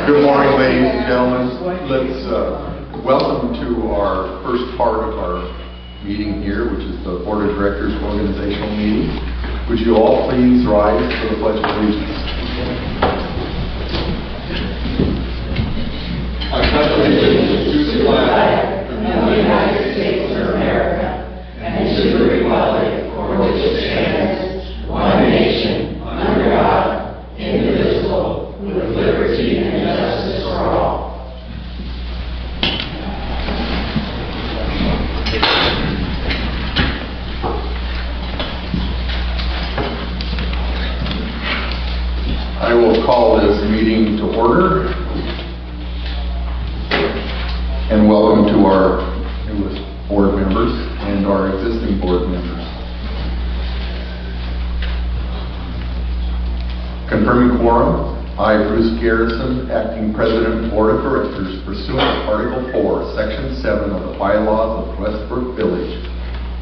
Good morning, ladies and gentlemen. Let's welcome to our first part of our meeting here, which is the Board of Directors organizational meeting. Would you all please rise for the Pledge of Allegiance? I pledge allegiance to the flag of the United States of America and to the republic for which it stands, one nation, under God, indivisible, with liberty and justice for all. I will call this meeting to order and welcome to our newest board members and our existing board members. Confirming quorum, I, Bruce Garrison, Acting President, Board of Directors, pursuant to Article 4, Section 7 of the bylaws of Westbrook Village,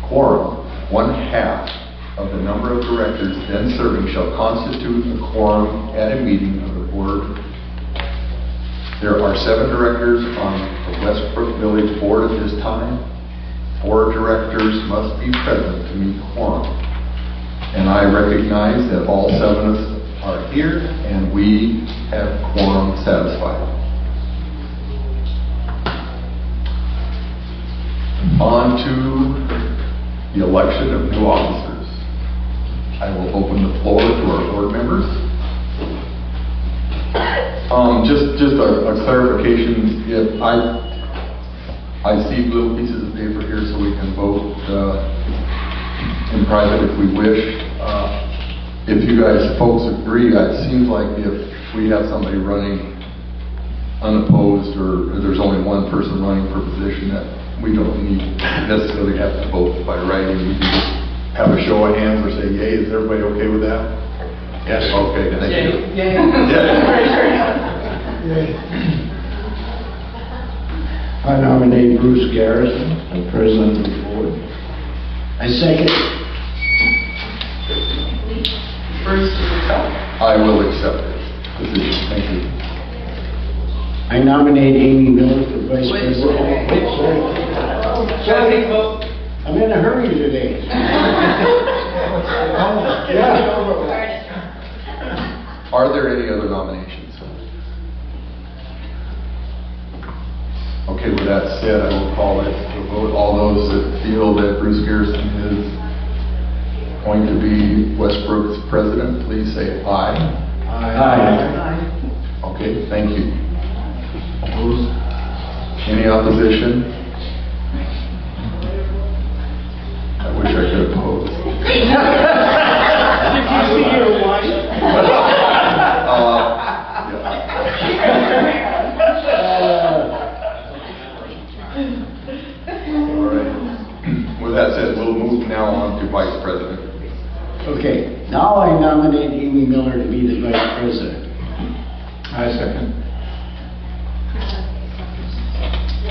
quorum, 1/2 of the number of directors then serving shall constitute a quorum at a meeting of the board. There are 7 directors on the Westbrook Village Board at this time. 4 directors must be present to meet quorum. And I recognize that all 7 of us are here and we have quorum satisfied. On to the election of new officers. I will open the floor to our board members. Just a clarification. If I see little pieces of paper here, so we can vote in private if we wish. If you guys folks agree, it seems like if we have somebody running unopposed or there's only one person running for position, that we don't need necessarily have to vote by writing. We can just have a show of hands or say yay. Is everybody okay with that? Yes. Okay, thank you. Yay. Yay. I nominate Bruce Garrison as president of the board. I second. Bruce, I will accept this position. Thank you. I nominate Amy Miller for vice president. Sorry. I'm in a hurry today. Are there any other nominations? Okay, with that said, I will call it to vote. All those that feel that Bruce Garrison is going to be Westbrook's president, please say aye. Aye. Okay, thank you. Opposed? Any opposition? I wish I could oppose. Did you see your wife? All right. With that said, we'll move now on to vice president. Okay, now I nominate Amy Miller to be the vice president. I second.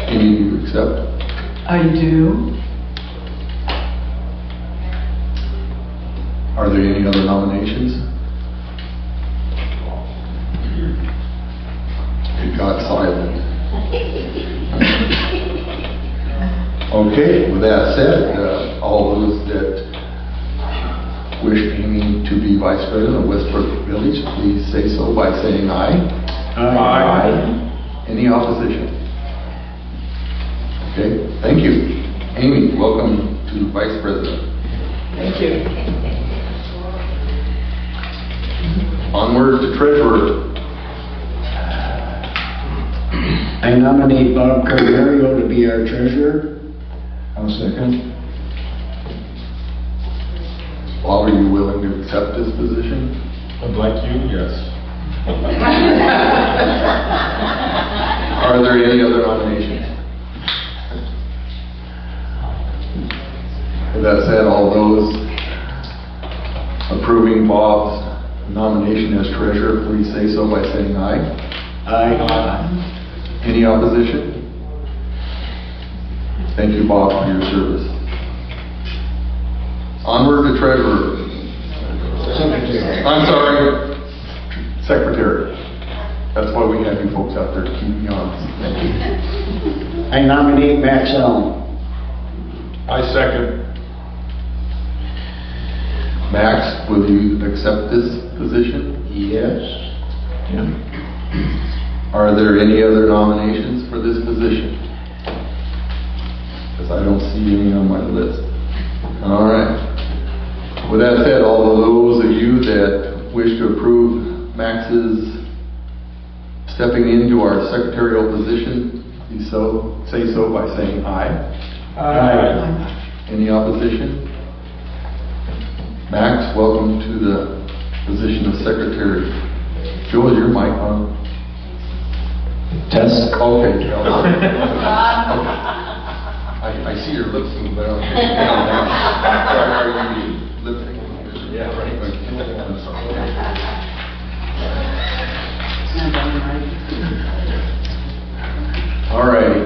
Amy, do you accept? I do. Are there any other nominations? It got silent. Okay, with that said, all those that wish Amy to be vice president of Westbrook Village, please say so by saying aye. Aye. Any opposition? Okay, thank you. Amy, welcome to vice president. Thank you. Onward to treasurer. I nominate Bob Carverio to be our treasurer. I'll second. Bob, are you willing to accept this position? I'd like you, yes. Are there any other nominations? With that said, all those approving Bob's nomination as treasurer, please say so by saying aye. Aye. Any opposition? Thank you, Bob, for your service. Onward to treasurer. Secretary. I'm sorry, secretary. That's why we have you folks out there to keep me honest. I nominate Max Allen. I second. Max, will you accept this position? Yes. Are there any other nominations for this position? Because I don't see any on my list. All right. With that said, all of those of you that wish to approve Max's stepping into our secretarial position, you say so by saying aye. Aye. Any opposition? Max, welcome to the position of secretary. Joe, is your mic on? Test. Okay. I see your lips moving, but I don't think are you lip syncing? Yeah, right. I'm sorry. All right.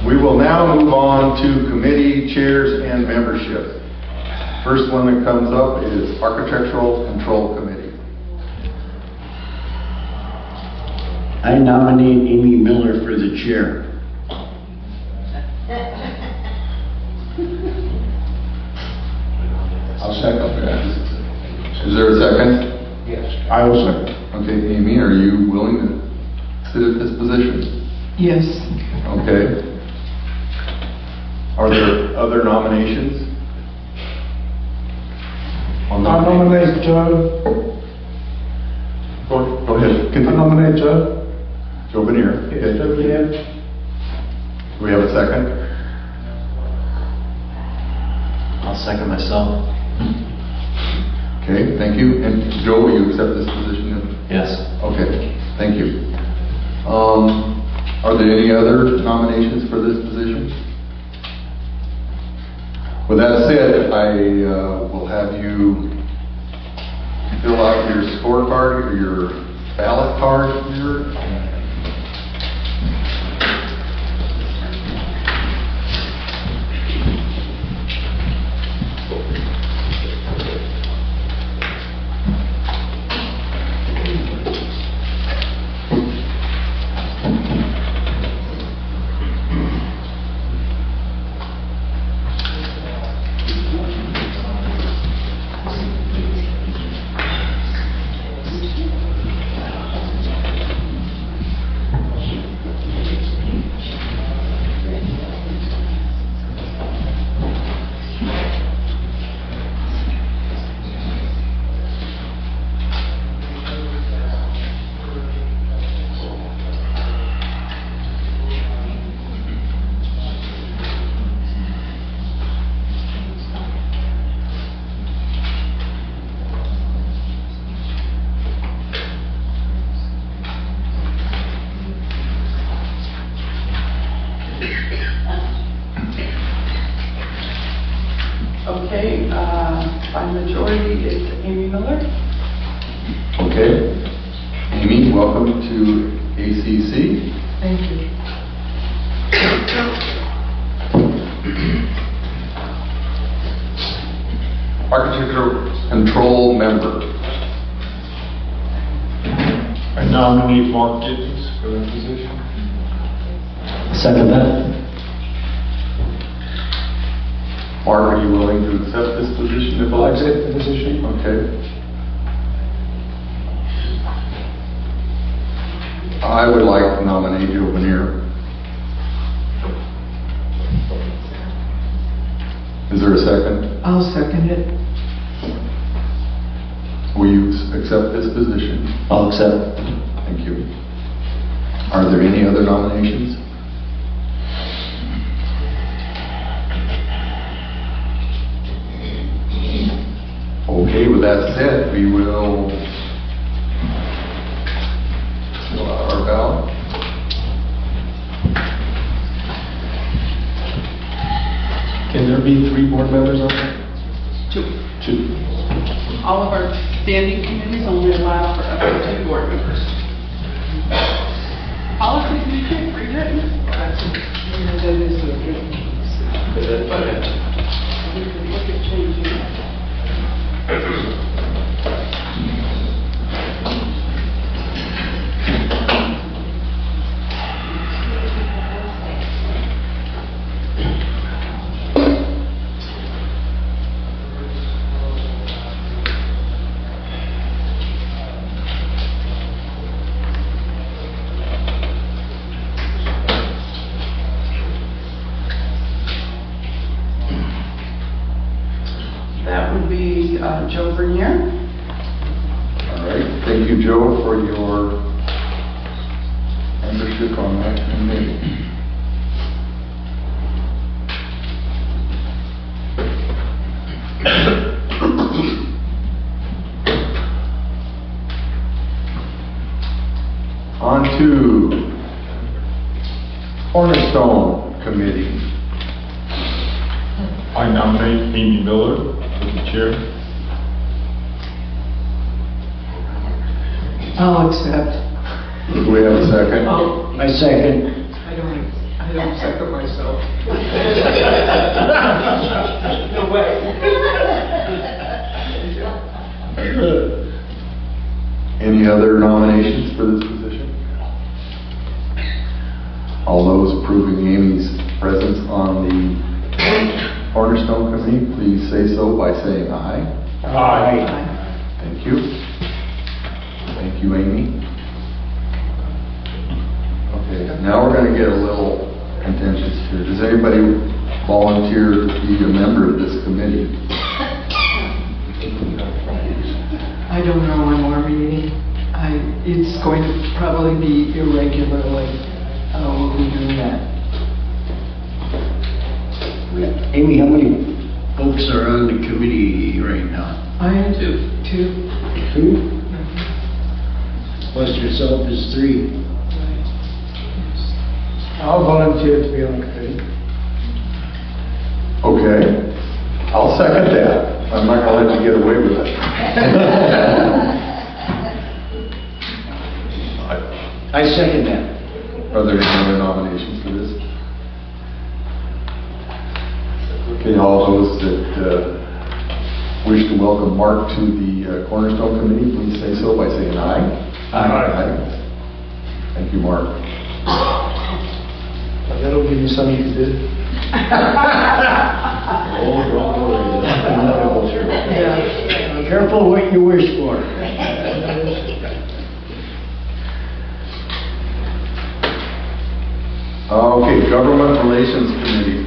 We will now move on to committee chairs and membership. First one that comes up is Architectural Control Committee. I nominate Amy Miller for the chair. I'll second that. Is there a second? Yes. I will second. Okay, Amy, are you willing to sit at this position? Yes. Okay. Are there other nominations? I nominate Joe. Go ahead. I Continue. nominate Joe. Joe Veneer. Yes, Joe Leanne. Do we have a second? I'll second myself. Okay, thank you. And Joe, will you accept this position? Yes. Okay, thank you. Are there any other nominations for this position? With that said, I will have you fill out your scorecard or your ballot card here. Okay, by majority, it's Amy Miller. Okay. Amy, welcome to ACC. Thank you. Architectural Control Member. I nominate Mark Gibbons for that position. Second that. Mark, are you willing to accept this position if I'll elected? accept the position. Okay. I would like to nominate Joe Veneer. Is there a second? I'll second it. Will you accept this position? I'll accept. Thank you. Are there any other nominations? Okay, with that said, we will fill out our ballot. Can there be 3 board members on that? Two. All of our standing committees only allow for up to 2 board members. Policy committee, rewritten? That is so good. We could look at changing that. Joe Bernier. All right, thank you, Joe, for your membership on that committee. On to Cornerstone Committee. I nominate Amy Miller as the chair. I'll accept. Do we have a second? Oh, I second. I don't second myself. No way. Any other nominations for this position? All those approving Amy's presence on the Cornerstone Committee, please say so by saying aye. Aye. Thank you. Thank you, Amy. Okay, now we're going to get a little contentious here. Does anybody volunteer to be a member of this committee? I don't know when we're meeting. It's going to probably be irregularly. We'll be doing that. Amy, how many folks are on the committee right now? I am two. 2? Plus yourself is 3. I'll volunteer to be on the committee. Okay, I'll second that. I'm not going to let you get away with it. I second that. Are there any other nominations for this? Okay, all those that wish to welcome Mark to the Cornerstone Committee, please say so by saying aye. Aye. Thank you, Mark. That'll give you something to do. Oh, don't worry. Yeah. Careful what you wish for. Okay, Government Relations Committee.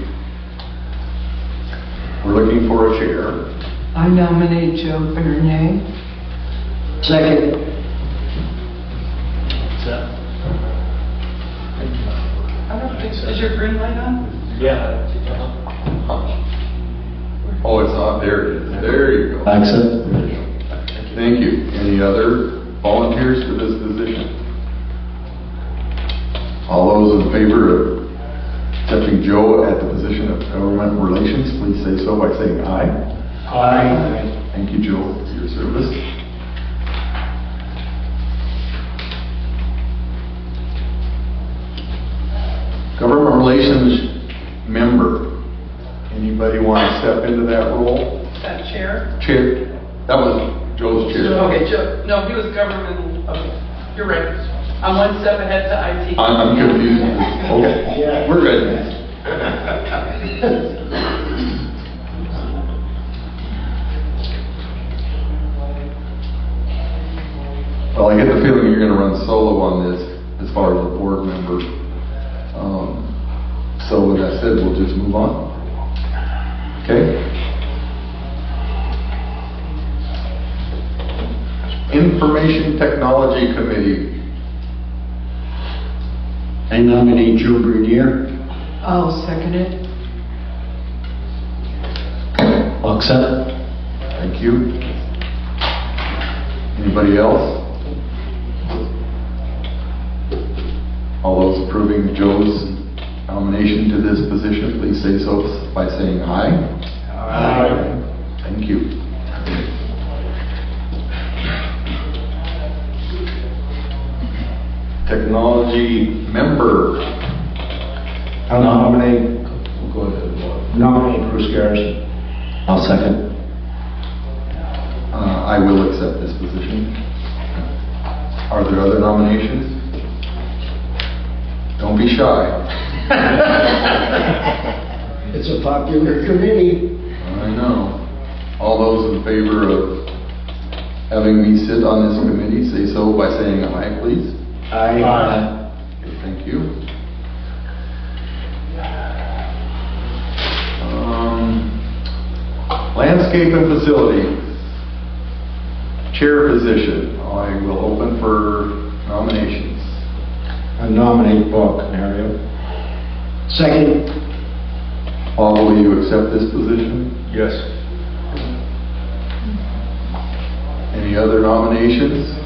We're looking for a chair. I nominate Joe Bernier. Second. I don't think, is your green light on? Yeah. Oh, it's not, there it is. There you go. Accept. Thank you. Any other volunteers for this position? All those in favor of accepting Joe at the position of Government Relations, please say so by saying aye. Aye. Thank you, Joe, for your service. Government Relations member. Anybody want to step into that role? That chair? Chair. That was Joe's chair. Okay, Joe, no, he was government, okay, you're right. I'm one step ahead to IT. I'm confused. Okay, Yeah. we're good. Well, I get the feeling you're going to run solo on this as far as a board member. So with that said, we'll just move on. Okay? Information Technology Committee. I nominate Joe Bernier. I'll second it. I'll accept. Thank you. Anybody else? All those approving Joe's nomination to this position, please say so by saying aye. Aye. Thank you. Technology member. I'll nominate. Go ahead. Nominate Bruce Garrison. I'll second. I will accept this position. Are there other nominations? Don't be shy. It's a popular committee. I know. All those in favor of having me sit on this committee, say so by saying aye, please. Aye. Okay, thank you. Landscape and facility. Chair position, I will open for nominations. I nominate Bob Canario. Second. Bob, will you accept this position? Yes. Any other nominations?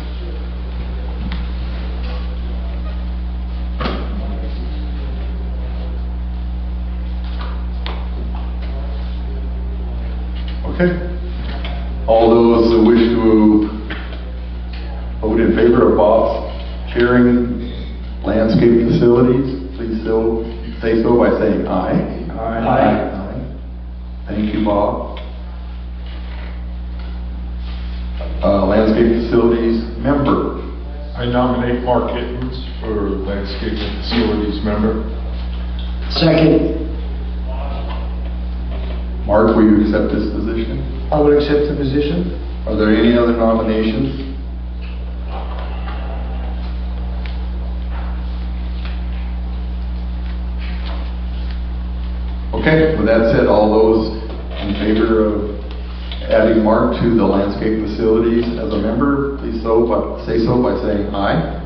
Okay. All those who wish to vote in favor of Bob's chairing landscape facilities, please say so by saying aye. Aye. Thank you, Bob. Landscape facilities member. I nominate Mark Gittens for landscaping facilities member. Second. Mark, will you accept this position? I will accept the position. Are there any other nominations? Okay, with that said, all those in favor of adding Mark to the landscape facilities as a member, please say so by saying aye.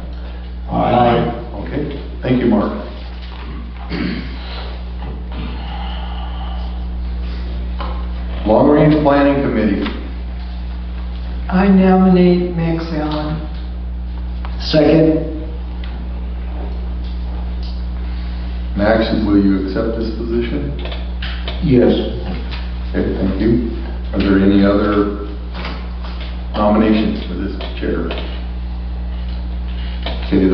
Aye. Okay, thank you, Mark. Long Range Planning Committee. I nominate Max Allen. Second. Max, will you accept this position? Yes. Okay, thank you. Are there any other nominations for this chair? Okay,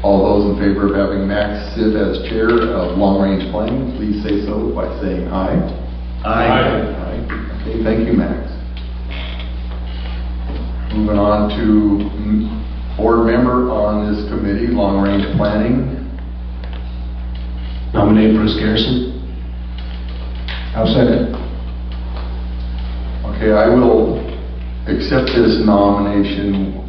all those in favor of having Max sit as chair of Long Range Planning, please say so by saying aye. Aye. Okay, thank you, Max. Moving on to board member on this committee, Long Range Planning. Nominate Bruce Garrison. I'll second. Okay, I will accept this nomination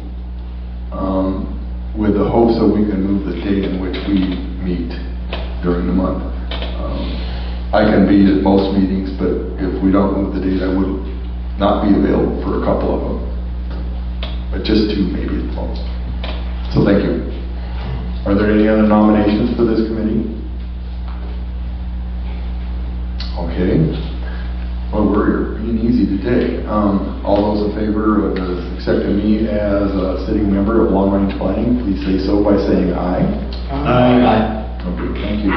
with the hopes that we can move the date in which we meet during the month. I can be at most meetings, but if we don't move the date, I would not be available for a couple of them. But just two maybe at most. So thank you. Are there any other nominations for this committee? Okay. Well, we're being easy today. All those in favor of accepting me as a sitting member of Long Range Planning, please say so by saying aye. Aye. Okay, thank you.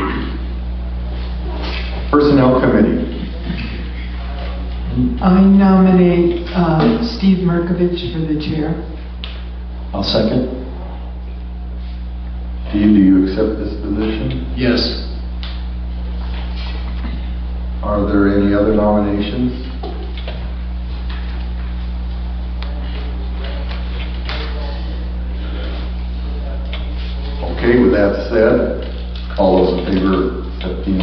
Personnel Committee. I nominate Steve Merkovich for the chair. I'll second. Steve, do you accept this position? Yes. Are there any other nominations? Okay, with that said, all those in favor of accepting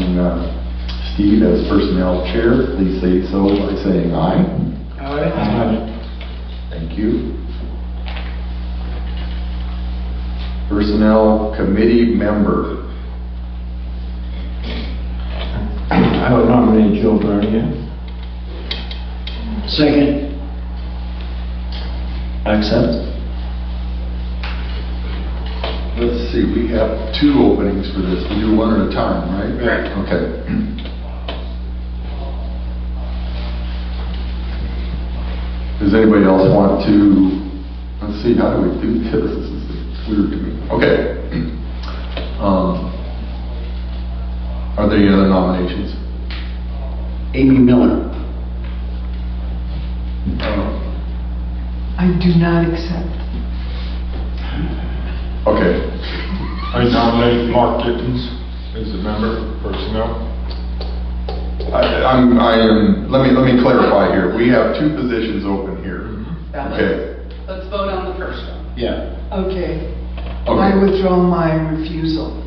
Steve as personnel chair, please say so by saying aye. Aye. Thank you. Personnel Committee member. I would nominate Joe Bernier. Second. Accept. Let's see, we have two openings for this. We do one at a time, right? Right. Okay. Does anybody else want to, let's see, how do we do this? This is weird to me. Okay. Are there any other nominations? Amy Miller. I do not accept. Okay. I nominate Mark Gittens as a member of personnel. Let me clarify here. We have two positions open here. Now, Okay. let's vote on the first one. Yeah. Okay. Okay. I withdraw my refusal.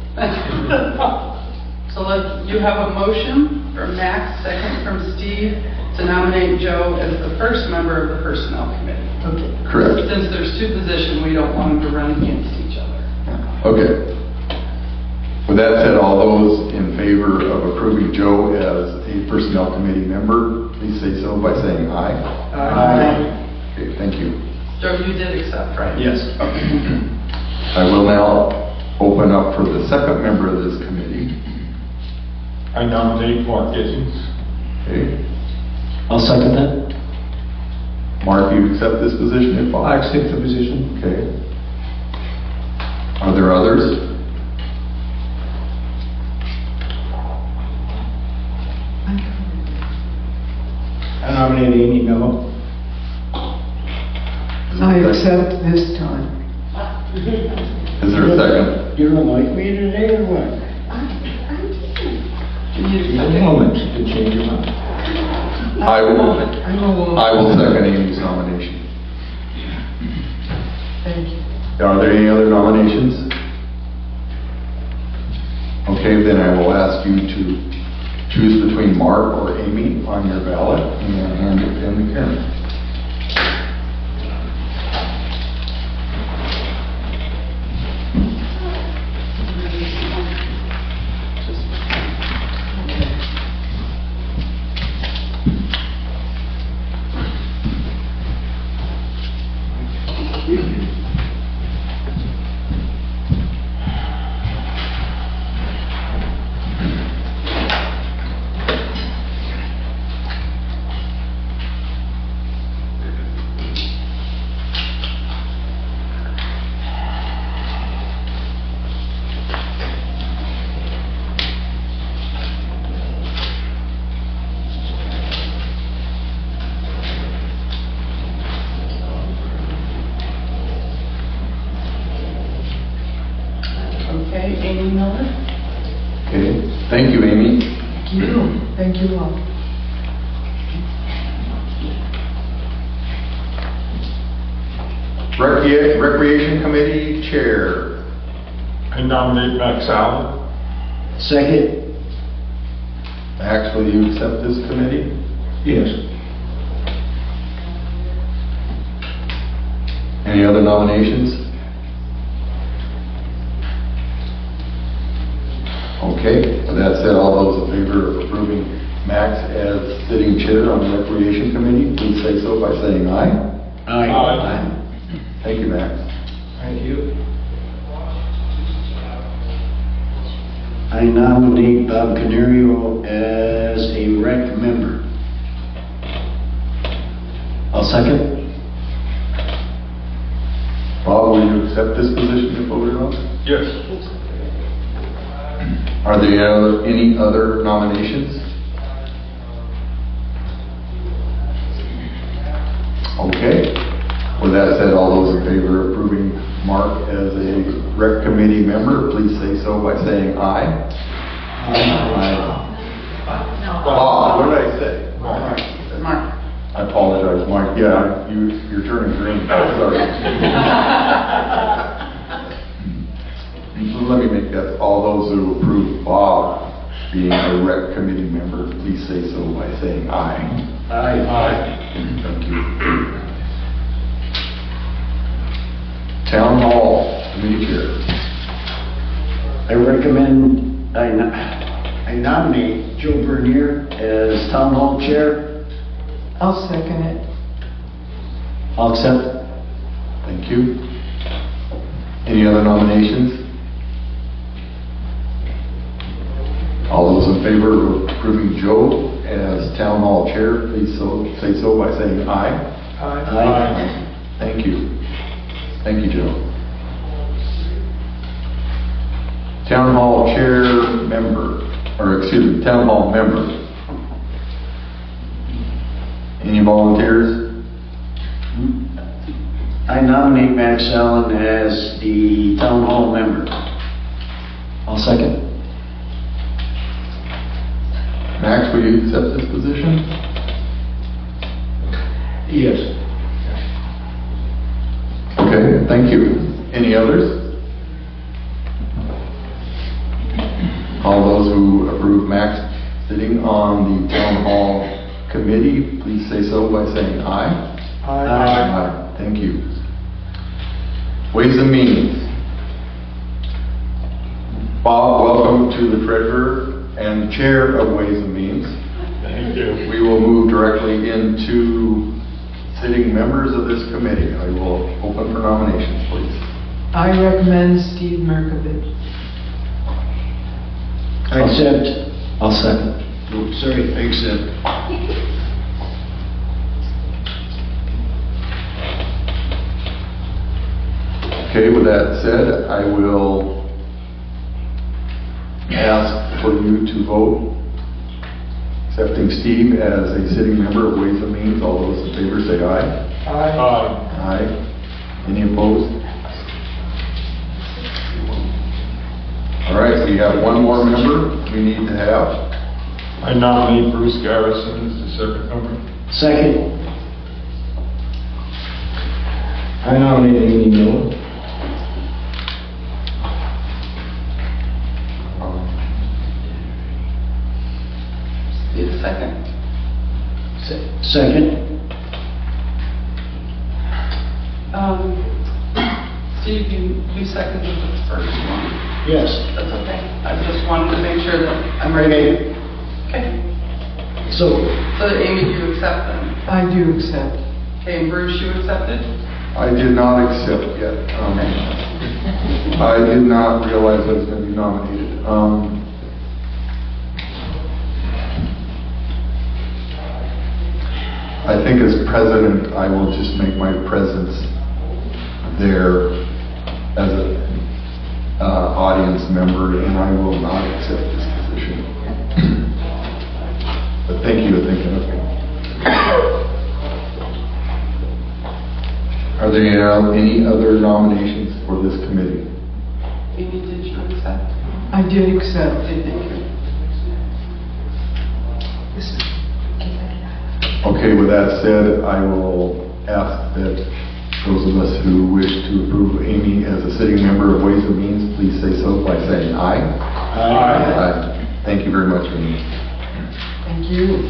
So you have a motion from Max, second from Steve, to nominate Joe as the first member of the Personnel Committee. Okay. Correct. Since there's two positions, we don't want them to run against each other. Okay. With that said, all those in favor of approving Joe as a Personnel Committee member, please say so by saying aye. Aye. Okay, thank you. Joe, you did accept, right? Yes. I will now open up for the second member of this committee. I nominate Mark Gittens. Okay. I'll second that. Mark, you accept this position if I accept the position. Okay. Are there others? I nominate Amy Mello. I accept this time. Is there a second? You don't like me today or what? You need a In a second. moment, you can change your mind. I will I'm a woman. second Amy's nomination. Thank you. Are there any other nominations? Okay, then I will ask you to choose between Mark or Amy on your ballot and hand it in to Karen. Okay, Amy Miller? Okay, thank you, Amy. Thank you. Thank you all. Recreation Committee Chair. I nominate Max Allen. Second? Max, will you accept this committee? Yes. Any other nominations? Okay, with that said, all those in favor of approving Max as sitting chair on the Recreation Committee, please say so by saying aye. Aye. Thank you, Max. Thank you. I nominate Bob Canario as a rec member. I'll second. Bob, will you accept this position if voted on? Yes. Are there any other nominations? Okay. With that said, all those in favor of approving Mark as a rec committee member, please say so by saying aye. Aye. Bob, what did I say? Mark. I apologize, Mike. Yeah, you're turning green. Sorry. Let me make that, all those who approve Bob being a rec committee member, please say so by saying aye. Aye. Thank you. Town Hall Committee Chair. I nominate Joe Bernier as Town Hall Chair. I'll second it. I'll accept. Thank you. Any other nominations? All those in favor of approving Joe as Town Hall Chair, please say so by saying aye. Aye. Thank you. Thank you, Joe. Town Hall Chair member, or excuse me, Town Hall member. Any volunteers? I nominate Max Allen as the Town Hall member. I'll second. Max, will you accept this position? Yes. Okay, thank you. Any others? All those who approve Max sitting on the Town Hall Committee, please say so by saying aye. Aye. Thank you. Ways and Means. Bob, welcome to the Treasurer and Chair of Ways and Means. Thank you. We will move directly into sitting members of this committee. I will open for nominations, please. I recommend Steve Merkovich. I accept. I'll second. Oh, sorry, I accept. Okay, with that said, I will ask for you to vote accepting Steve as a sitting member of Ways and Means. All those in favor say aye. Aye. Aye. Any opposed? All right, we have one more member we need to have. I nominate Bruce Garrison as the second member. Second. I nominate Amy Miller. Need a second? Second. Steve, you seconded the first one. Yes. That's okay. I just wanted to make sure that I'm ready. Okay. So, Amy, you accept them? I do accept. Okay, and Bruce, you accepted? I did not accept yet. I did not realize I was going to be nominated. I think as president, I will just make my presence there as an audience member, and I will not accept this position. But thank you for thinking of me. Are there any other nominations for this committee? Amy, did you accept? I did accept. Okay, thank you. Okay, with that said, I will ask that those of us who wish to approve Amy as a sitting member of Ways and Means, please say so by saying aye. Aye. Thank you very much, Amy. Thank you.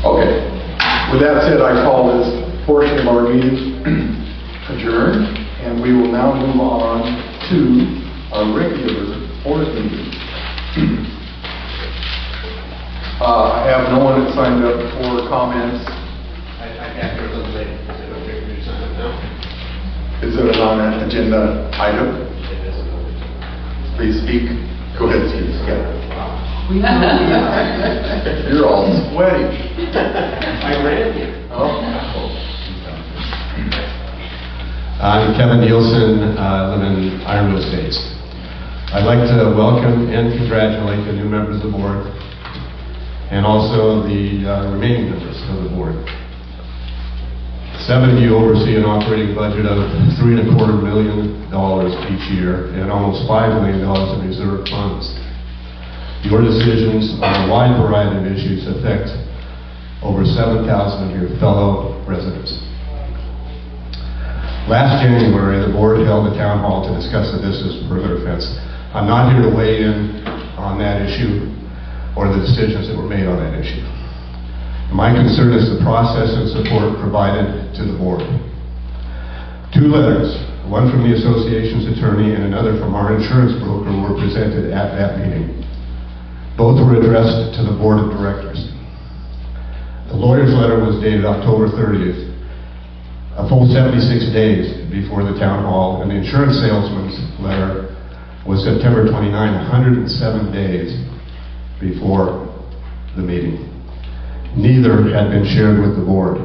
Okay. With that said, I call this portion of our meeting adjourned, and we will now move on to our regular board meeting. I have no one that signed up for comments. I got here a little late because I don't think we signed up now. Is it a non-agenda item? It isn't. Please speak. Go ahead, Steve. Yeah. We know we are. You're all sweaty. I ran here. Oh. I'm Kevin Nielsen, live in Ironwood Estates. I'd like to welcome and congratulate the new members of the board and also the remaining members of the board. 7 of you oversee an operating budget of $3.25 million each year and almost $5 million in reserve funds. Your decisions on a wide variety of issues affect over 7,000 of your fellow residents. Last January, the board held a town hall to discuss the distance perimeter fence. I'm not here to weigh in on that issue or the decisions that were made on that issue. My concern is the process and support provided to the board. 2 letters, one from the association's attorney and another from our insurance broker, were presented at that meeting. Both were addressed to the board of directors. The lawyer's letter was dated October 30th, a full 76 days before the town hall, and the insurance salesman's letter was September 29, 107 days before the meeting. Neither had been shared with the board.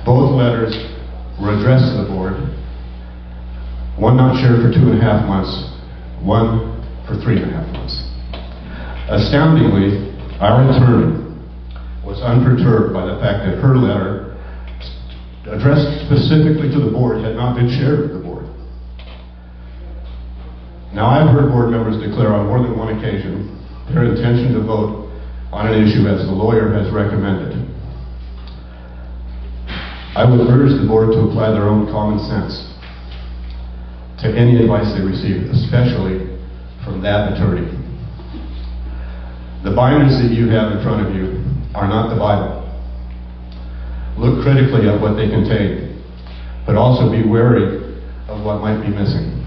Both letters were addressed to the board, one not shared for 2.5 months, one for 3.5 months. Astoundingly, our attorney was unperturbed by the fact that her letter, addressed specifically to the board, had not been shared with the board. Now, I've heard board members declare on more than one occasion their intention to vote on an issue as the lawyer has recommended. I would urge the board to apply their own common sense to any advice they receive, especially from that attorney. The binders that you have in front of you are not the Bible. Look critically at what they contain, but also be wary of what might be missing.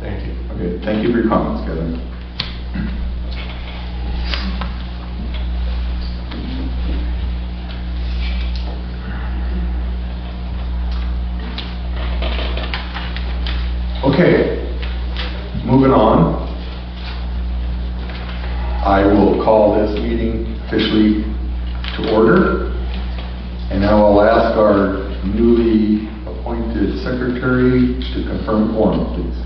Thank you. Okay, thank you for your comments, Kevin. Okay, moving on. I will call this meeting officially to order. And now I'll ask our newly appointed secretary to confirm quorum, please.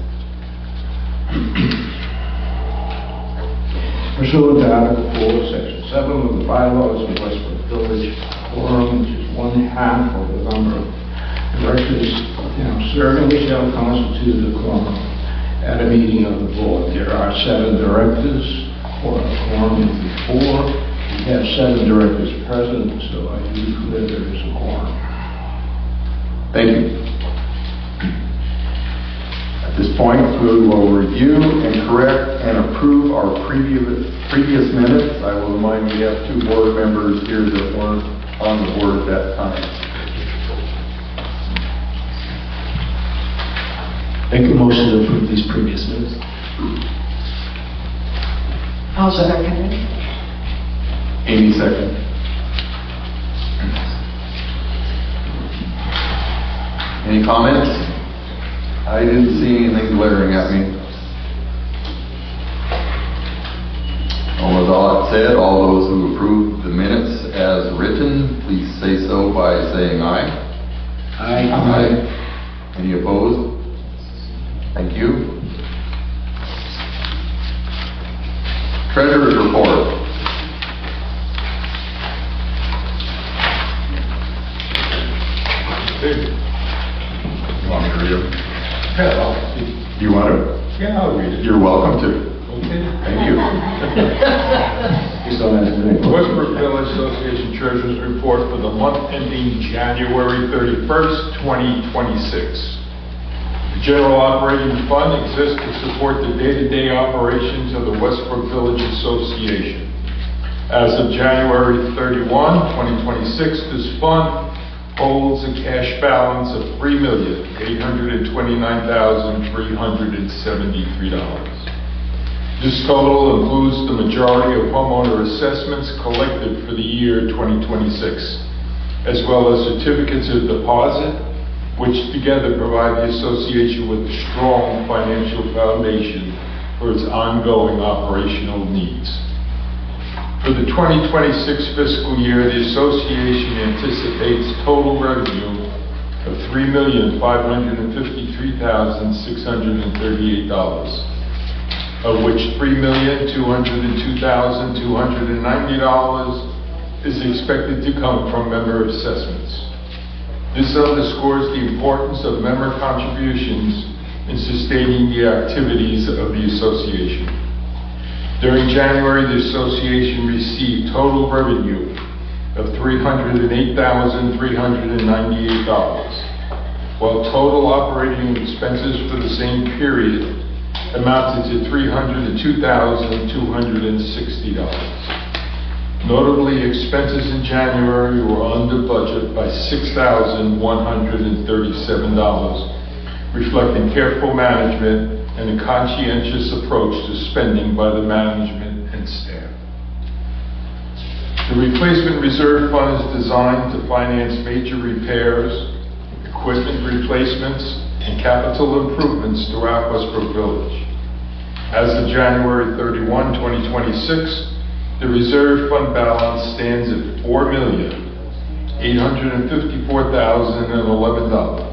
Pursuant to Article 4, Section 7 of the bylaws of Westbrook Village, quorum, which is 1/2 of the number of directors now serving, shall constitute a quorum at a meeting of the board. There are 7 directors, quorum is 4. We have 7 directors present, so I do declare there is a quorum. Thank you. At this point, we will review and correct and approve our previous minutes. I will remind we have 2 board members here that weren't on the board at that time. Make a motion to approve these previous minutes. I'll second it. Amy, second. Any comments? I didn't see anything glaring at me. Well, with all that said, all those who approve the minutes as written, please say so by saying aye. Aye. Any opposed? Thank you. Treasurer's report. You want me to read them? Yeah, You want to? I'll read it. You're welcome to. Okay. Thank you. Please don't ask me any questions. Westbrook Village Association Treasurer's Report for the month ending January 31st, 2026. The general operating fund exists to support the day-to-day operations of the Westbrook Village Association. As of January 31, 2026, this fund holds a cash balance of $3,829,373. This total includes the majority of homeowner assessments collected for the year 2026, as well as certificates of deposit, which together provide the association with a strong financial foundation for its ongoing operational needs. For the 2026 fiscal year, the association anticipates total revenue of $3,553,638, of which $3,202,290 is expected to come from member assessments. This underscores the importance of member contributions in sustaining the activities of the association. During January, the association received total revenue of $308,398, while total operating expenses for the same period amounted to $302,260. Notably, expenses in January were under budget by $6,137, reflecting careful management and a conscientious approach to spending by the management and staff. The replacement reserve fund is designed to finance major repairs, equipment replacements, and capital improvements throughout Westbrook Village. As of January 31, 2026, the reserve fund balance stands at $4,854,011.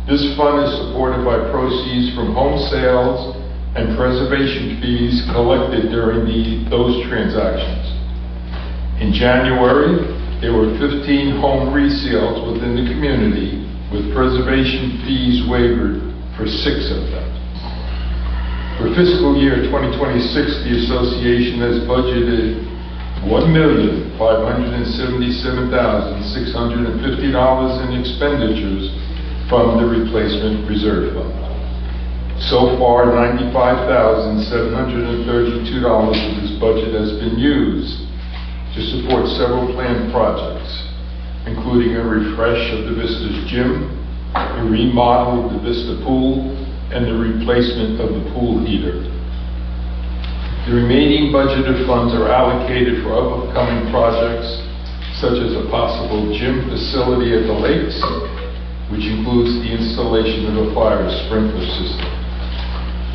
This fund is supported by proceeds from home sales and preservation fees collected during those transactions. In January, there were 15 home resales within the community, with preservation fees waived for 6 of them. For fiscal year 2026, the association has budgeted $1,577,650 in expenditures from the replacement reserve fund. So far, $95,732 of this budget has been used. to support several planned projects, including a refresh of the Vistas Gym, a remodel of the Vista Pool, and the replacement of the pool heater. The remaining budgeted funds are allocated for upcoming projects, such as a possible gym facility at the lakes, which includes the installation of a fire sprinkler system.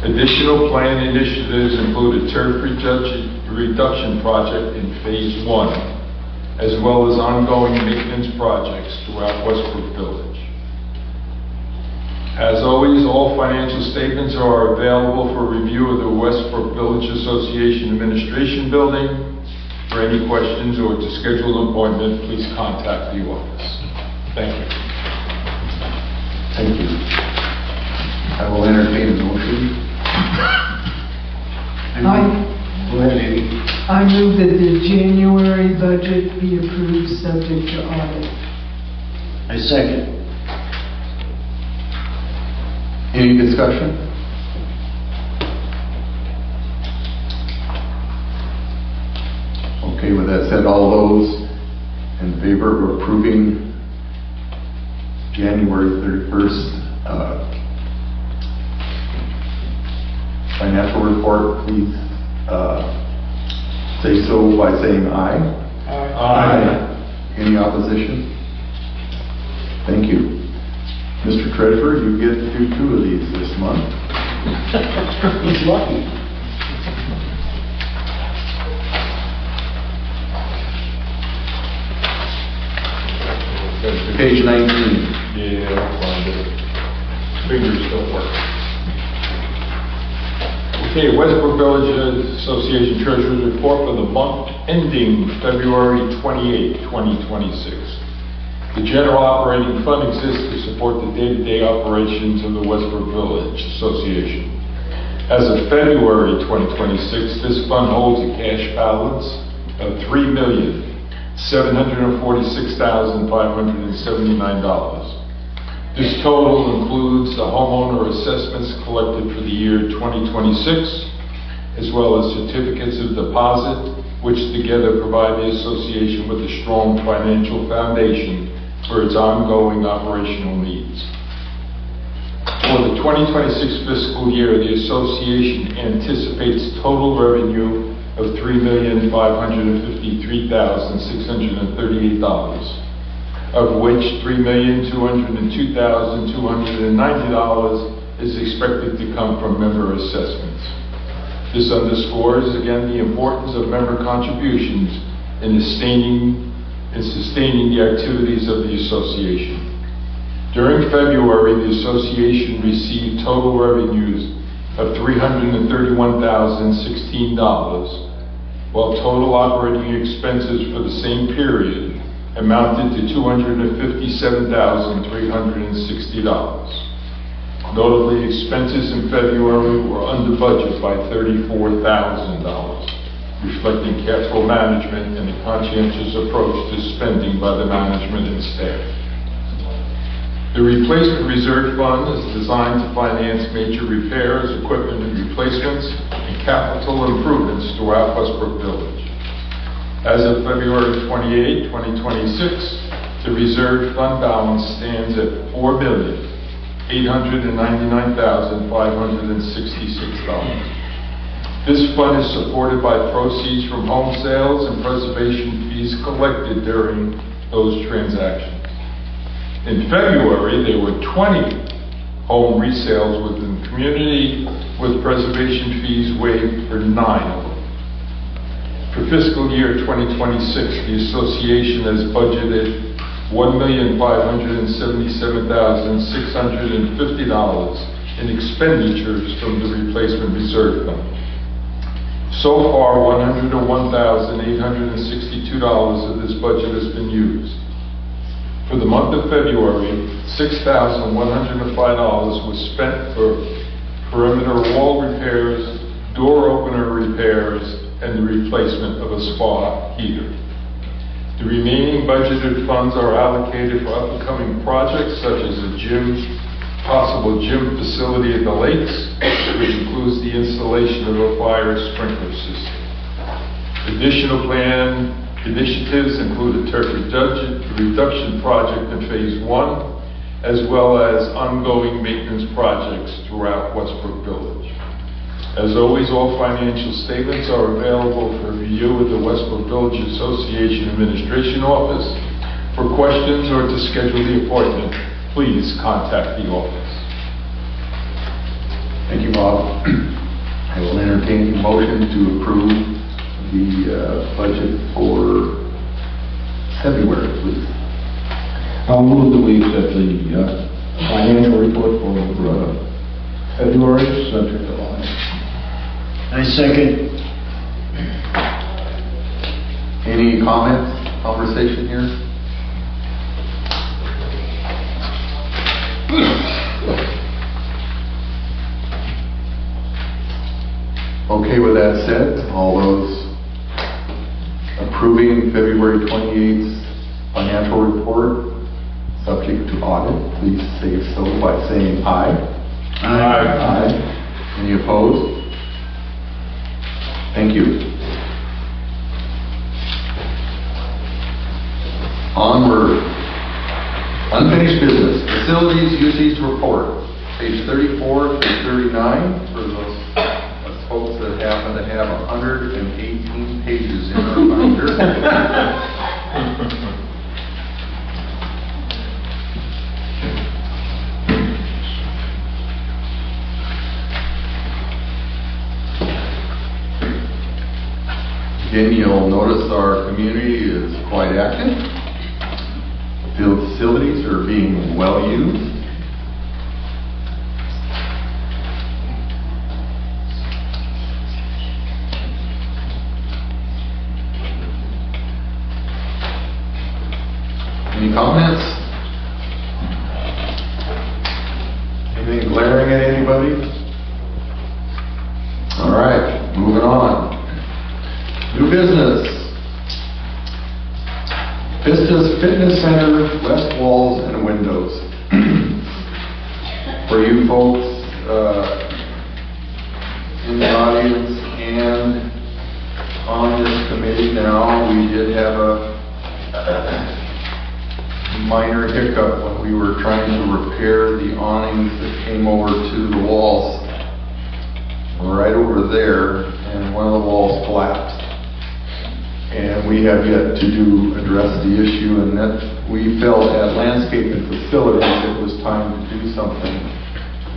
Additional planned initiatives include a turf reduction project in Phase 1, as well as ongoing maintenance projects throughout Westbrook Village. As always, all financial statements are available for review of the Westbrook Village Association Administration Building. For any questions or to schedule an appointment, please contact the office. Thank you. Thank you. I will entertain a motion. Go ahead, Amy. I move that the January budget be approved subject to audit. I second. Any discussion? Okay, with that said, all those in favor of approving January 31st financial report, please say so by saying aye. Aye. Any opposition? Thank you. Mr. Treasurer, you get to do 2 of these this month. He's lucky. Page 19. Yeah, I'll find it. Fingers don't work. Okay, Westbrook Village Association Treasurer's Report for the month ending February 28, 2026. The general operating fund exists to support the day-to-day operations of the Westbrook Village Association. As of February 2026, this fund holds a cash balance of $3,746,579. This total includes the homeowner assessments collected for the year 2026, as well as certificates of deposit, which together provide the association with a strong financial foundation for its ongoing operational needs. For the 2026 fiscal year, the association anticipates total revenue of $3,553,638, of which $3,202,290 is expected to come from member assessments. This underscores again the importance of member contributions in sustaining the activities of the association. During February, the association received total revenues of $331,016, while total operating expenses for the same period amounted to $257,360. Notably, expenses in February were under budget by $34,000. Reflecting careful management and a conscientious approach to spending by the management and staff. The replacement reserve fund is designed to finance major repairs, equipment and replacements, and capital improvements throughout Westbrook Village. As of February 28, 2026, the reserve fund balance stands at $4,899,566. This fund is supported by proceeds from home sales and preservation fees collected during those transactions. In February, there were 20 home resales within the community, with preservation fees waived for 9 of them. For fiscal year 2026, the association has budgeted $1,577,650 in expenditures from the replacement reserve fund. So far, $101,862 of this budget has been used. For the month of February, $6,105 was spent for perimeter wall repairs, door opener repairs, and the replacement of a spa heater. The remaining budgeted funds are allocated for upcoming projects such as a possible gym facility at the lakes, which includes the installation of a fire sprinkler system. Additional planned Initiatives include a turf reduction project in Phase 1, as well as ongoing maintenance projects throughout Westbrook Village. As always, all financial statements are available for review at the Westbrook Village Association Administration Office. For questions or to schedule the appointment, please contact the office. Thank you, Bob. I will entertain a motion to approve the budget for February, please. I'll move that we accept the financial report for February, subject to audit. I second. Any comments, conversation here? Okay, with that said, all those approving February 28th financial report, subject to audit, please say so by saying aye. Aye. Any opposed? Thank you. Onward. Unfinished business. Facilities usage report, page 34 to 39, for those folks that happen to have 118 pages in our binder. Again, you'll notice our community is quite active. Field facilities are being well used. Any comments? Anything glaring at anybody? All right, moving on. New business. Vista's Fitness Center, west walls and windows. For you folks in the audience and on this committee now, we did have a minor hiccup when we were trying to repair the awnings that came over to the walls right over there, and one of the walls collapsed. And we have yet to address the issue, and that we felt at Landscaping Facilities it was time to do something.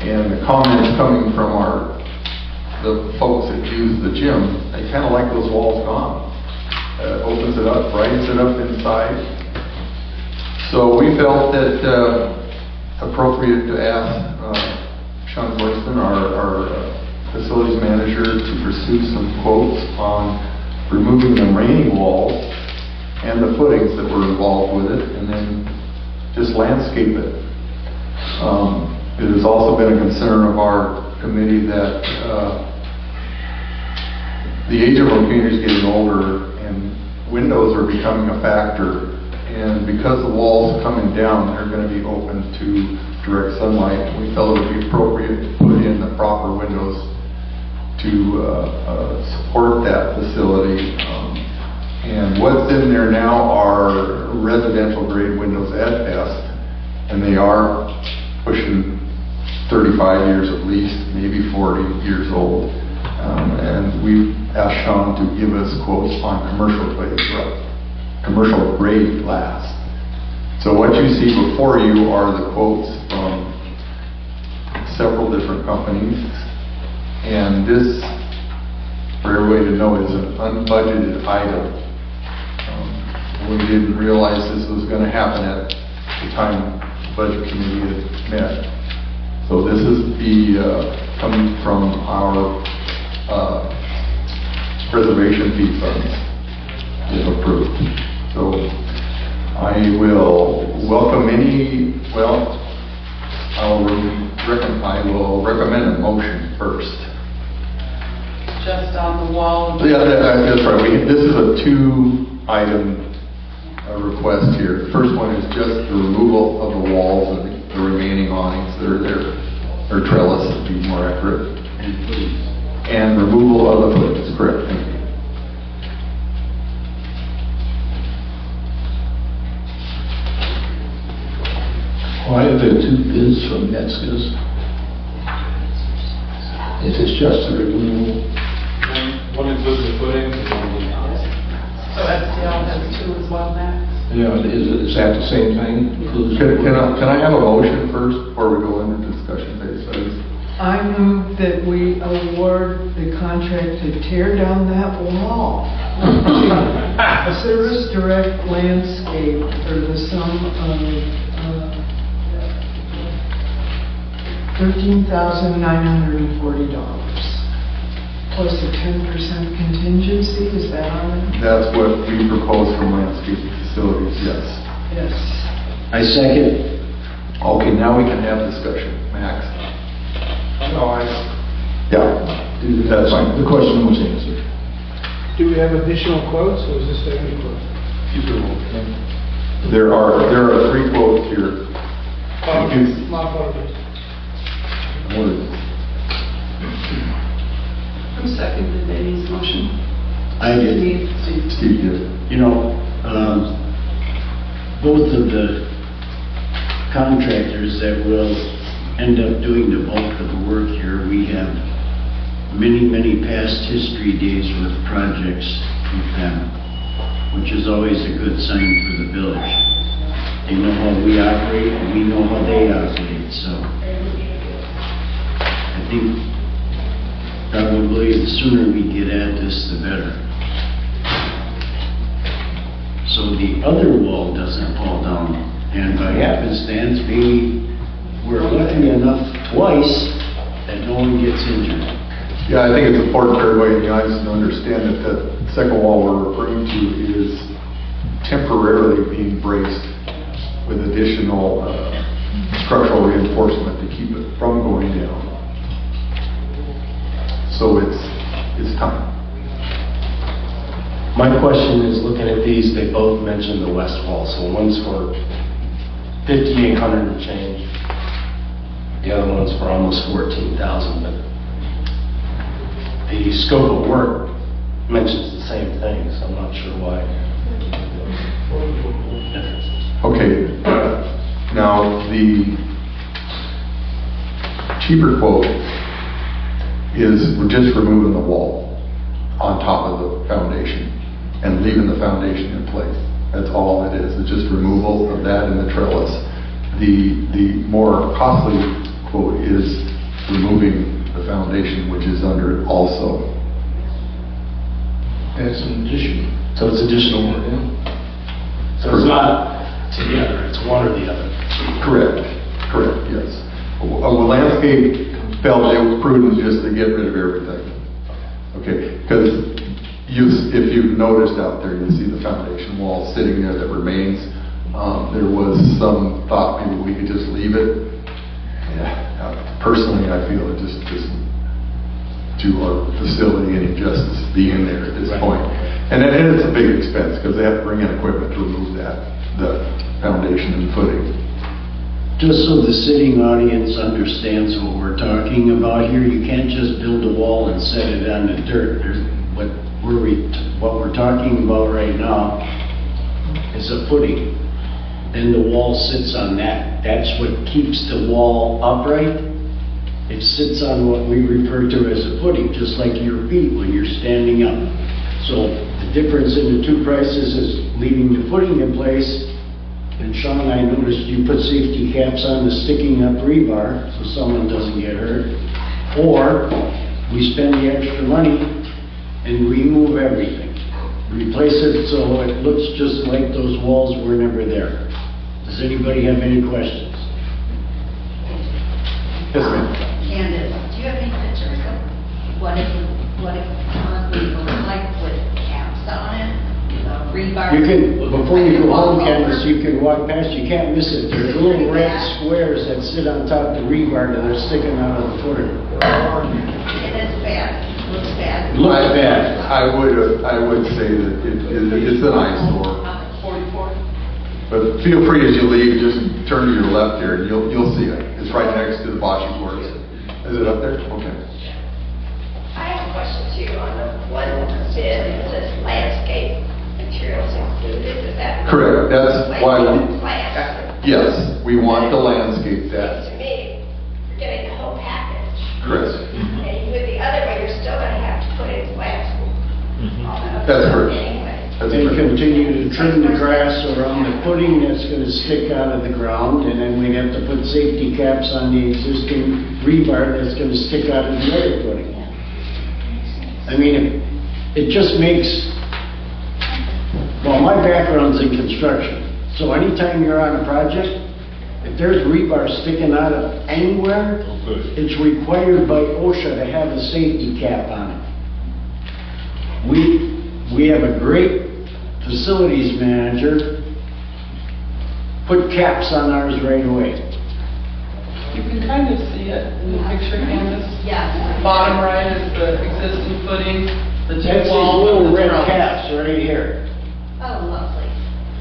And the comments coming from the folks that use the gym, they kind of like those walls gone. Opens it up, brightens it up inside. So we felt that appropriate to ask Sean Gorsman, our facilities manager, to pursue some quotes on removing the remaining walls and the footings that were involved with it, and then just landscape it. It has also been a concern of our committee that the age of our community is getting older and windows are becoming a factor. And because the walls are coming down, they're going to be open to direct sunlight. We felt it would be appropriate to put in the proper windows to support that facility. And what's in there now are residential grade windows at best, and they are pushing 35 years at least, maybe 40 years old. And we've asked Sean to give us quotes on commercial grade glass. So what you see before you are the quotes from several different companies. And this, for everybody to know, is an unbudgeted item. We didn't realize this was going to happen at the time the budget committee had met. So this is coming from our preservation fee funds, if approved. So I will welcome I will recommend a motion first. Just on the wall? Yeah, that's right. This is a two-item request here. The first one is just the removal of the walls and the remaining awnings that are there, or trellis to be more accurate, and removal of the footings. Correct. Thank you. Are there two bids from Metzger's? If it's just a removal? One includes the footings and one does not. So STL has two as well, Max? Yeah, is that the same thing? Includes- Can I have a motion first before we go into discussion phase? I move that we award the contract to tear down that wall. Service Direct Landscape for the sum of $13,940. Plus a 10% contingency, is that on it? That's what we propose from landscaping facilities, yes. Yes. I second. Okay, now we can have discussion. Max? No, Yeah, that's fine. The question was answered. Do we have additional quotes, or is this the only quote? There are 3 quotes here. Not part of it. Who seconded Danny's motion? I did. Steve did. You know, both of the contractors that will end up doing the bulk of the work here, we have many, many past history days with projects with them, which is always a good sign for the village. They know how we operate, and we know how they operate, so I think probably the sooner we get at this, the better. So the other wall doesn't fall down, and by happenstance, maybe we're lucky enough twice that no one gets injured. Yeah, I think it's important for everybody in the audience to understand that the second wall we're referring to is temporarily being braced with additional structural reinforcement to keep it from going down. So it's time. My question is, looking at these, they both mention the west wall, so one's for 5,800 and change. The other one's for almost 14,000, but the scope of work mentions the same thing, so I'm not sure why. Okay, now the cheaper quote is we're just removing the wall on top of the foundation and leaving the foundation in place. That's all it is. It's just removal of that and the trellis. The more costly quote is removing the foundation, which is under it also. That's an addition. So it's additional work. So it's not together, it's one or the other. Correct, yes. Well, landscape felt it was prudent just to get rid of everything. Okay, because if you've noticed out there, you'll see the foundation wall sitting there that remains. There was some thought maybe we could just leave it. Yeah, personally, I feel it just doesn't do our facility any justice being there at this point. And it's a big expense because they have to bring in equipment to remove the foundation and footing. Just so the sitting audience understands what we're talking about here, you can't just build a wall and set it on the dirt. What we're talking about right now is a footing. Then the wall sits on that. That's what keeps the wall upright. It sits on what we refer to as a footing, just like your feet when you're standing up. So the difference in the two prices is leaving the footing in place. And Sean, I noticed you put safety caps on the sticking up rebar so someone doesn't get hurt. Or we spend the extra money and remove everything. Replace it so it looks just like those walls were never there. Does anybody have any questions? Yes, ma'am. Candace, do you have any pictures of what it concrete looks like with caps on it? Rebar? You can, before you go home, Candace, you can walk past, you can't miss it. There's little red squares that sit on top of the rebar that are sticking out of the footing. It is bad, looks bad. Looks bad. I would say that it's an eyesore. 44? But feel free as you leave, just turn to your left here and you'll see it. It's right next to the bocce courts. Is it up there? Okay. I have a question too on the one bid, it says landscape materials included, is that? Correct, that's why we- Plants, Yes, we want to landscape that. To me, you're getting the whole package. Correct. And with the other way, you're still gonna have to put in glass. That's correct. Anyway. That's They correct. continue to trim the grass around the footing that's gonna stick out of the ground, and then we'd have to put safety caps on the existing rebar that's gonna stick out of the other footing. I mean, it just makes, well, my background's in construction, so anytime you're on a project, if there's rebar sticking out of anywhere, it's required by OSHA to have a safety cap on it. We have a great facilities manager, put caps on ours right away. You can kind of see it in the picture, Candace. Yeah. Bottom right is the existing footing, the two That's these walls little and the red drums. caps right here. Oh, lovely.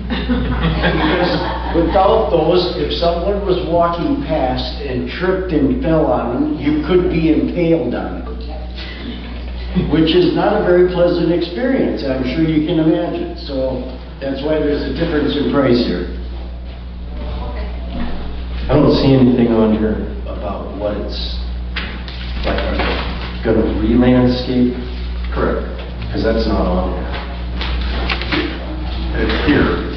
Because without those, if someone was walking past and tripped and fell on them, you could be impaled on it. Which is not a very pleasant experience, I'm sure you can imagine. So that's why there's a difference in price here. I don't see anything on here about what it's, like, are they gonna re-landscape? Correct. Because that's not on here. It's here.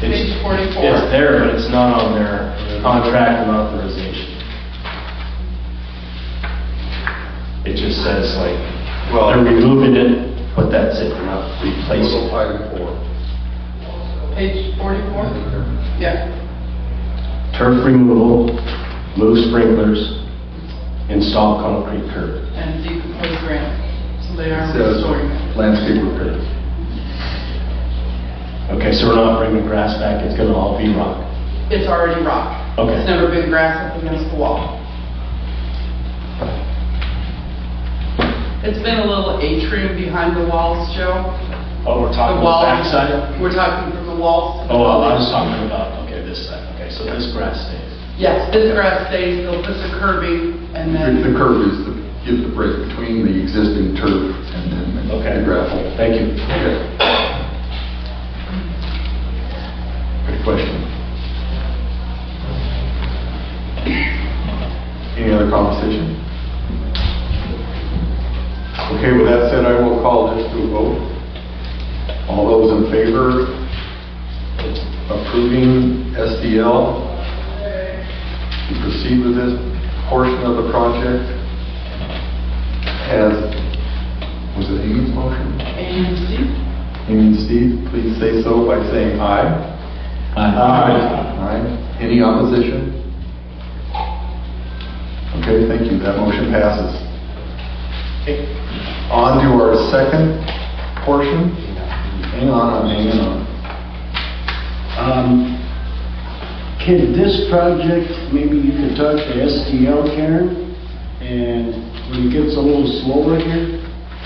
Page 44. It's there, but it's not on their contract and authorization. It just says like, Well- they're removing it, but that's it, they're not replacing Little it. item 4. Page 44? Yeah. Turf removal, move sprinklers, install concrete curb. And decomposed granite. So they are It says restoring it. landscape repair. Okay, so we're not bringing grass back, it's gonna all be rock. It's already rock. Okay. It's never been grass up against the wall. It's been a little atrium behind the walls, Joe. Oh, we're talking The about walls. backside? We're talking from the walls to the Oh, I walls. was talking about, okay, this side, okay, so this grass stays. Yes, this grass stays, they'll put the curbing and then. The curve is to give the break between the existing turf and then Okay. the gravel. Thank you. Okay. Good question. Any other conversation? Okay, with that said, I will call this to a vote. All those in favor approving SDL to proceed with this portion of the project as, was it Amy's motion? Amy and Steve? Amy and Steve, please say so by saying aye. Aye. Any opposition? Okay, thank you. That motion passes. On to our second portion. Hang on, I'm hanging on. Can this project, maybe you could talk to SDL, Karen, and when it gets a little slower here,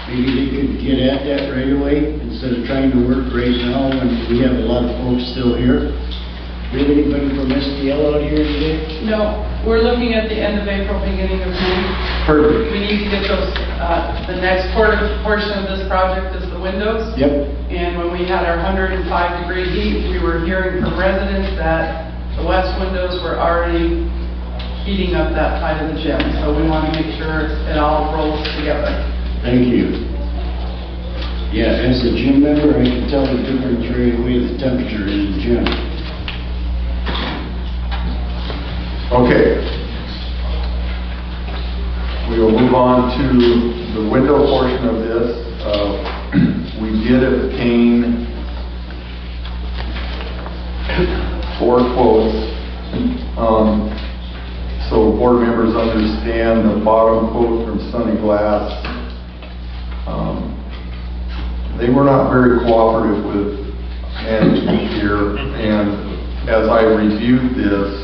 maybe they could get at that right away instead of trying to work right now when we have a lot of folks still here. Do you have anybody from SDL out here today? No, we're looking at the end of April, beginning of May. Perfect. We need to get those, the next portion of this project is the windows. Yep. And when we had our 105-degree heat, we were hearing from residents that the west windows were already heating up that side of the gym. So we want to make sure it all rolls together. Thank you. Yeah, as a gym member, I can tell the difference right away, the temperature in the gym. Okay. We will move on to the window portion of this. We did obtain 4 quotes. So board members understand the bottom quote from Sunny Glass. They were not very cooperative with management here, and as I reviewed this,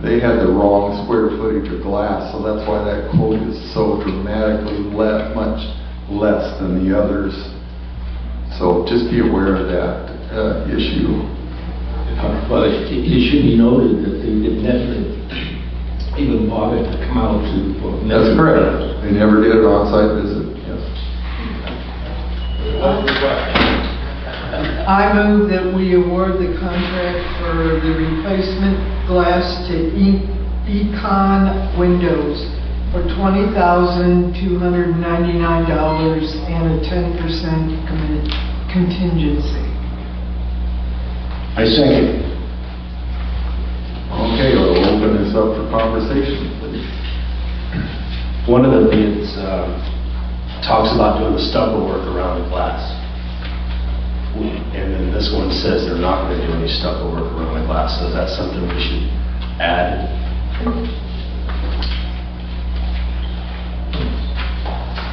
they had the wrong square footage of glass, so that's why that quote is so dramatically much less than the others. So just be aware of that issue. But it should be noted that they did never even bother to come out to. That's correct. They never did an on-site visit, yes. I move that we award the contract for the replacement glass to Econ Windows for $20,299 and a 10% contingency. I second. Okay, we'll open this up for conversation, please. One of the bids talks about doing the stucco work around the glass. And then this one says they're not going to do any stucco work around the glass, so is that something we should add?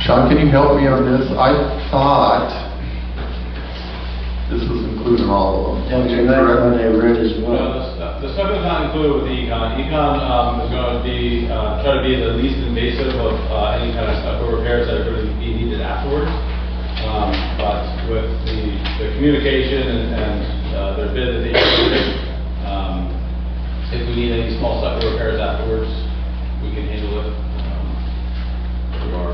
Sean, can you help me on this? I thought this was included in all of them. That's what I thought I read as Well, well. the stuff is not included with the Econ. Econ is going to be, try to be the least invasive of any kind of stucco repairs that are going to be needed afterwards. But with the communication and their bid that they included, if we need any small stucco repairs afterwards, we can handle it through our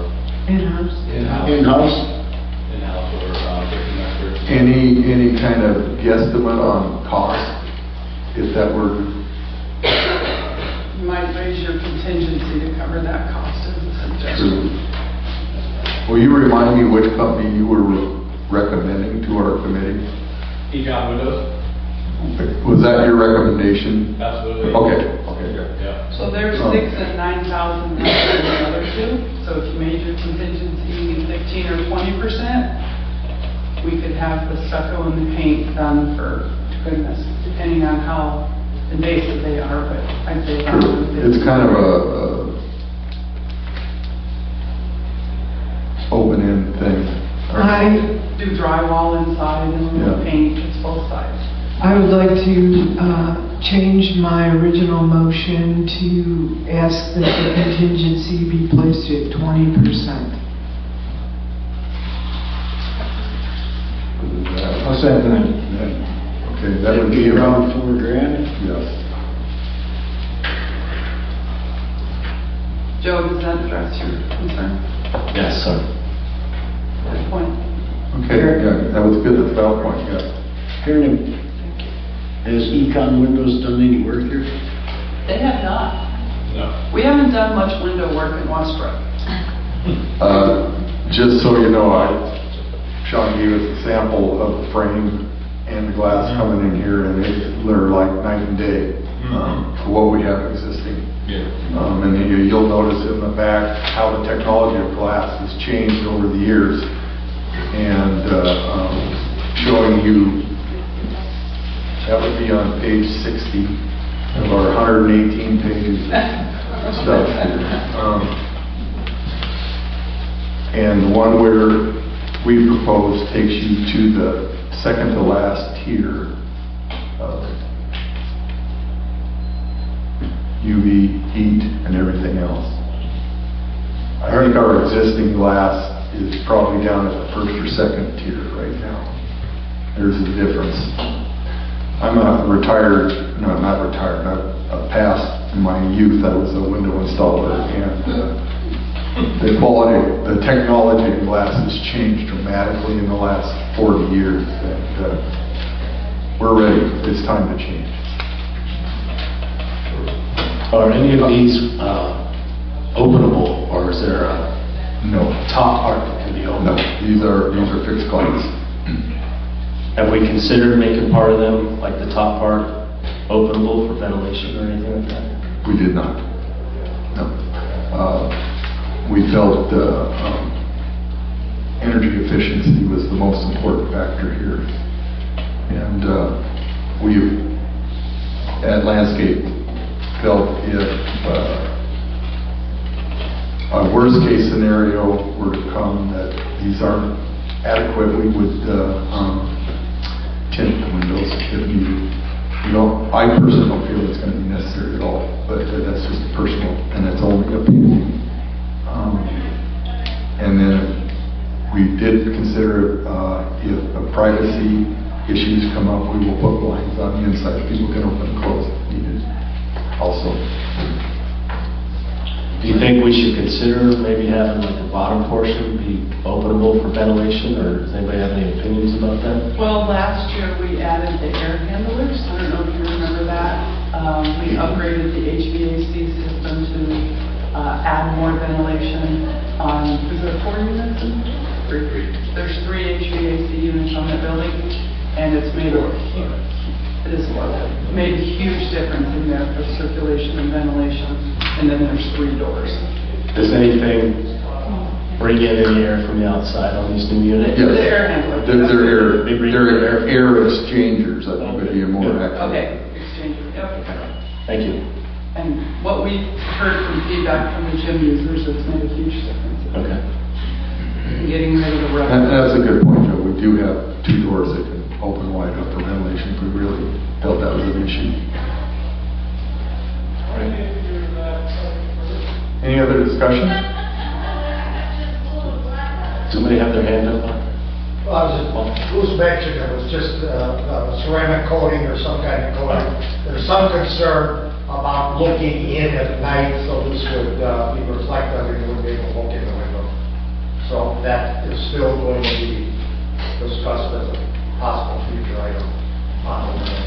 In-house. In-house? in-house or fixing experts. Any kind of guesstimate on cost, if that were, You might raise your contingency to cover that cost as a suggestion. true? Will you remind me which company you were recommending to our committee? Econ windows, Was that your recommendation? absolutely. Okay, okay, good. Yeah. So there's 6 at 9,000 less than the other two. So if you made your contingency 15 or 20%, we could have the stucco and the paint done for goodness, depending on how invasive they are, but I'd say about True. It's kind of a open-end thing. I do drywall inside and Yeah. paint, it's both sides. would like to change my original motion to ask that the contingency be placed at 20%. I'll second that. Okay, that That would be around around, $4,000? yes. Joe, does that address your concern? Yes, sir. Good point. Okay, yeah, that was good, that's a valid point, yeah. Karen, has Econ Windows done any work here? They have not. No. We haven't done much window work in Westbrook. Just so you know, Sean gave us a sample of the frame and the glass coming in here, and they're like night and day for what we have existing. Yeah. And then you'll notice in the back how the technology of glass has changed over the years, and showing you, that would be on page 60 of our 118 pages of stuff here. And the one where we propose takes you to the second to last tier of UV, heat, and everything else. I think our existing glass is probably down at the first or second tier right now. There's a difference. I'm a retired, no, not retired, a past in my youth, I was a window installer, and the quality, the technology of glass has changed dramatically in the last 40 years, and we're ready. It's time to change. Are any of these openable, or is there a No, top part that can be no, opened? these are fixed glass. Have we considered making part of them, like the top part, openable for ventilation or anything like that? We did not. No. We felt energy efficiency was the most important factor here. And we, at Landscape, felt if a worst-case scenario were to come that these aren't adequate, we would tint the windows if needed. I personally don't feel it's going to be necessary at all, but that's just personal, and it's only opinion. And then we did consider if privacy issues come up, we will put blinds on the inside. People can open and close if needed also. Do you think we should consider maybe having like the bottom portion be openable for ventilation, or does anybody have any opinions about that? Well, last year we added the air handlers. I don't know if you remember that. We upgraded the HVAC system to add more ventilation on, is there 4 units? Three. There's 3 HVAC units on the building, and it's made a huge difference in there for circulation and ventilation. And then there's 3 doors. Does anything bring in any air from the outside on these new units? Yes. The air handler. They're air exchangers, I think would be a more accurate. Okay, exchange, yep. Thank you. And what we heard from feedback from the gym users, it's made a huge difference. Okay. In getting rid of the rubber. That's a good point, Joe. We do have 2 doors that can open wide up for ventilation if we really felt that was an issue. Any other discussion? Somebody have their hand up? Bruce mentioned it was just ceramic coating or some kind of coating. There's some concern about looking in at night, so this would be reflective and you would be able to look in the window. So that is still going to be discussed as a possible future item on the plan.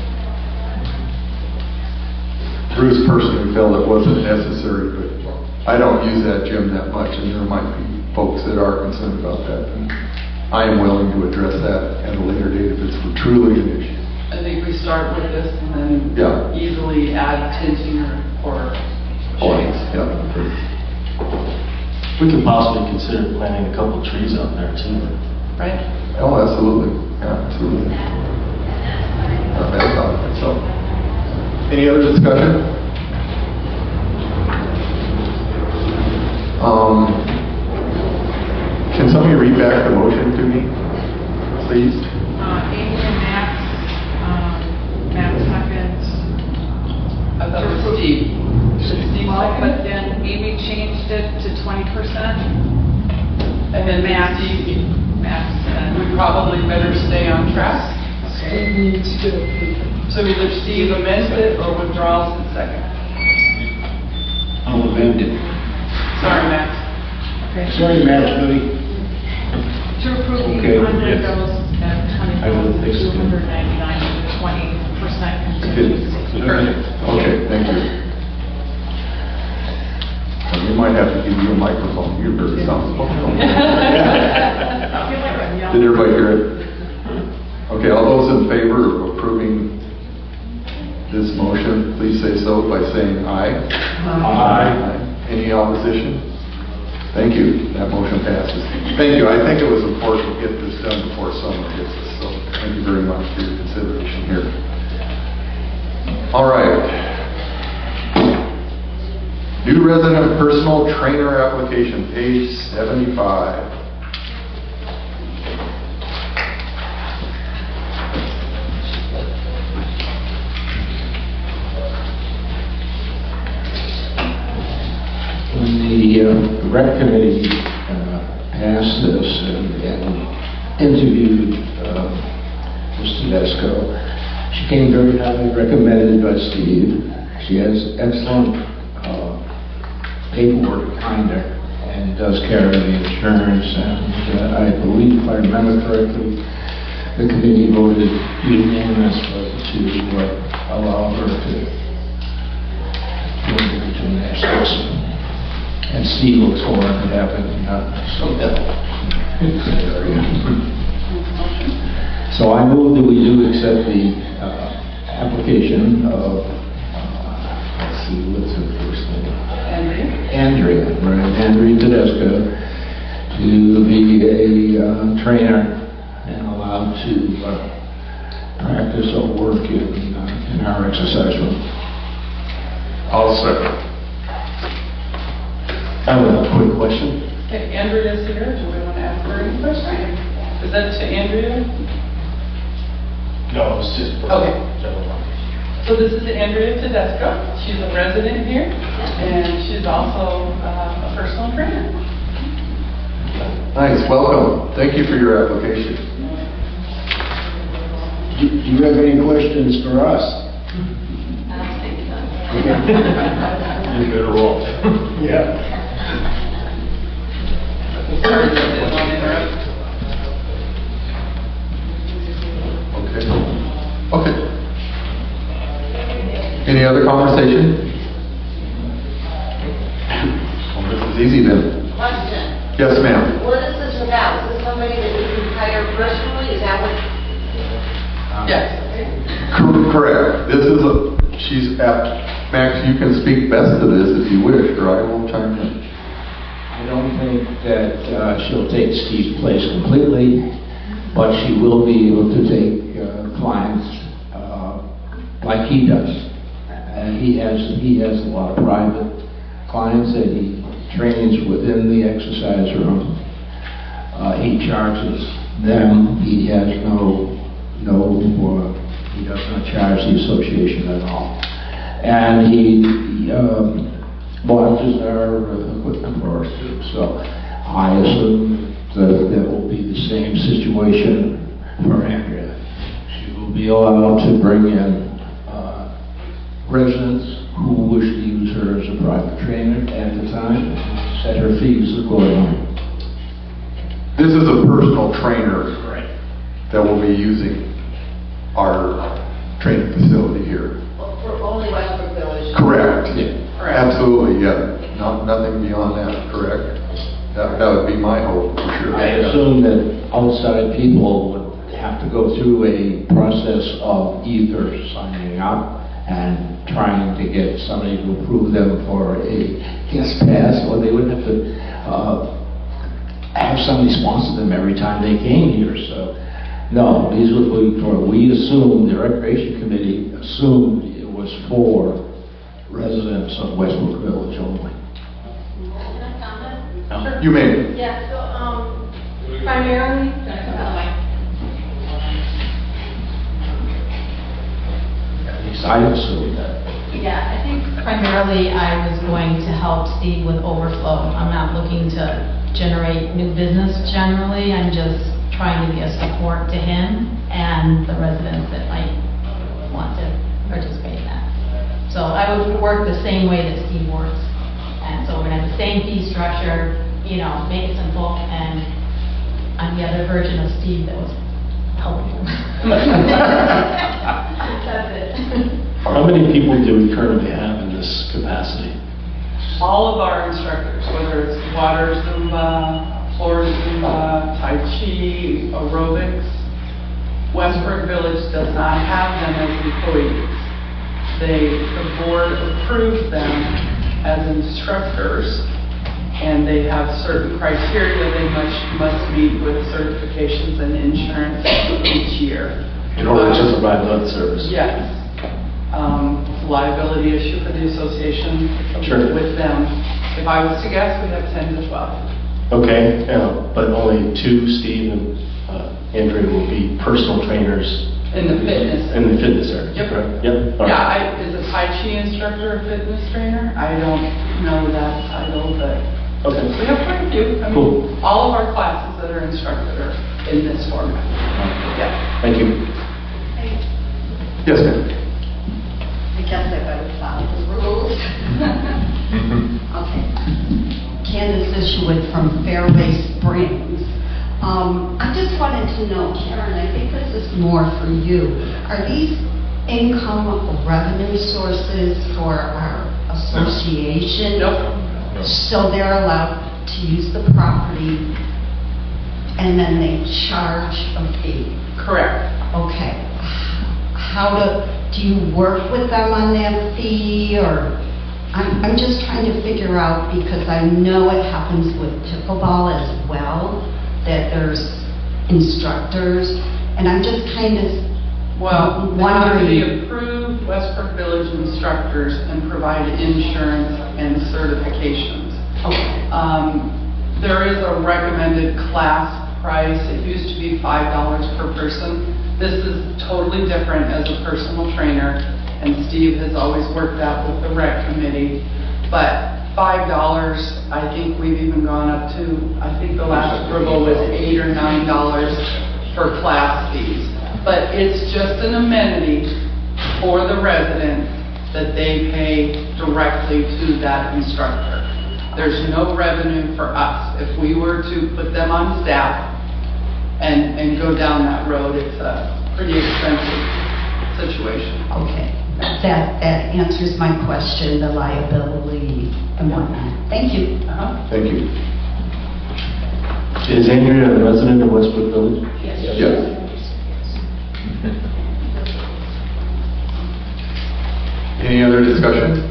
Bruce personally felt it wasn't necessary, but I don't use that gym that much, and there might be folks that are concerned about that. And I am willing to address that at a later date if it's truly an issue. I think we start with this and then easily add tinting or shades. Yeah. We could possibly consider planting a couple trees out there too. Right? Oh, absolutely. Yeah, absolutely. Not bad thought myself. Any other discussion? Can somebody read back the motion to me, please? Amy and Max seconds. I thought it was Steve. Well, but then Amy changed it to 20%. And then Max said. we probably better stay on track. Steve needs to approve. So either Steve amends it or withdraws the second. I'll amend it. Sorry, Max. Okay. Sorry, Matt, buddy. To approve Okay, 800 yes. goes at I will fix it. 20,299 with 20% contingency. Perfect. Okay, thank you. We might have to give you a microphone. You're very soft. I feel like I'm yelling. Did everybody hear it? Okay, all those in favor of approving this motion, please say so by saying aye. Aye. Any opposition? Thank you. That motion passes. Thank you. I think it was important to get this done before summer hits us, so thank you very much for your consideration here. All right. New resident personal trainer application, page 75. When the rec committee passed this and interviewed Ms. Tedesco, she came very highly recommended by Steve. She has excellent paperwork behind her and does carry the insurance, and I believe, if I remember correctly, the committee voted unanimously to allow her to move into gymnastics. And Steve looks forward to having So I move that we do accept the application of, let's see, what's her first name? Andrea Tedesco, to be a trainer and allowed to practice or work in our exercise room. I'll second. I have a quick question. Okay, Andrea's here. Do we want to ask her any question? Is that to Andrea? No, it's just. Okay. So this is Andrea Tedesco. She's a resident here, and she's also a personal trainer. Nice, welcome. Thank you for your application. Do you have any questions for us? You're better off. Yeah. Sorry for this one interruption. Okay. Any other conversation? Well, this is easy then. Question. Yes, ma'am. What is this about? Is this somebody that you can hire personally? Is that what? Yes. Correct. This is she's at, Max, you can speak best to this if you wish, or I will chime in. I don't think that she'll take Steve's place completely, but she will be able to take clients like he does. And he has a lot of private clients that he trains within the exercise room. He charges them. He has he does not charge the association at all. And he watches our equipment for us too. So I assume that will be the same situation for Andrea. She will be allowed to bring in residents who wish to use her as a private trainer at the time, set her fees accordingly. This is a personal trainer that will be using our training facility here. For only Westbrook Village? Correct. Yeah. Correct. Absolutely, yeah. Nothing beyond that, correct? That would be my hope, for sure. I assume that outside people would have to go through a process of either signing up and trying to get somebody to approve them for a guest pass, or they would have to have somebody sponsor them every time they came here. So, no, these would be for, we assumed, the Recreation Committee assumed it was for residents of Westbrook Village only. Can I comment? You may. Yeah, so, primarily, At least I assumed that. Yeah, I think primarily I was going to help Steve with overflow. I'm not looking to generate new business generally. I'm just trying to be a support to him and the residents that might want to participate in that. So I would work the same way that Steve works. And so we're going to have the same fee structure, make it simple, and I'm the other version of Steve that was helping him. That's it. How many people do we currently have in this capacity? All of our instructors, whether it's water Zumba, floor Zumba, Tai Chi, aerobics, Westbrook Village does not have them as employees. The board approves them as instructors, and they have certain criteria they must meet with certifications and insurance each year. In order to provide that service? Yes. Liability issue for the association Sure. with them. If I was to guess, we have 10 to 12. Okay, but only two, Steve and Andrea, will be personal trainers In the fitness. in the fitness area. Yep. Correct? Yep. All right. Yeah, is a Tai Chi instructor a fitness trainer? I don't know that title, but Okay. we have quite a few. I mean, Cool. all of our classes that are instructed are in this format. Yeah. Thank you. Yes, ma'am. I guess I better follow the rules. Okay. Candace Isherwood from Fairway Springs. I just wanted to know, Karen, I think this is more for you. Are these income revenue sources for our association? Nope. So they're allowed to use the property and then they charge a fee? Correct. Okay. Do you work with them on that fee, or? I'm just trying to figure out, because I know it happens with pickleball as well, that there's instructors, and I'm just kind of Well, they have to be wondering. approved Westbrook Village instructors and provide insurance and certifications. Okay. There is a recommended class price. It used to be $5 per person. This is totally different as a personal trainer, and Steve has always worked that with the rec committee. But $5, I think we've even gone up to, I think the last approval was $8 or $9 for class fees. But it's just an amenity for the residents that they pay directly to that instructor. There's no revenue for us. If we were to put them on staff and go down that road, it's a pretty expensive situation. Okay, that answers my question, the liability and whatnot. Thank you. Thank you. Is Andrea a resident of Westbrook Village? Yes. Any other discussion?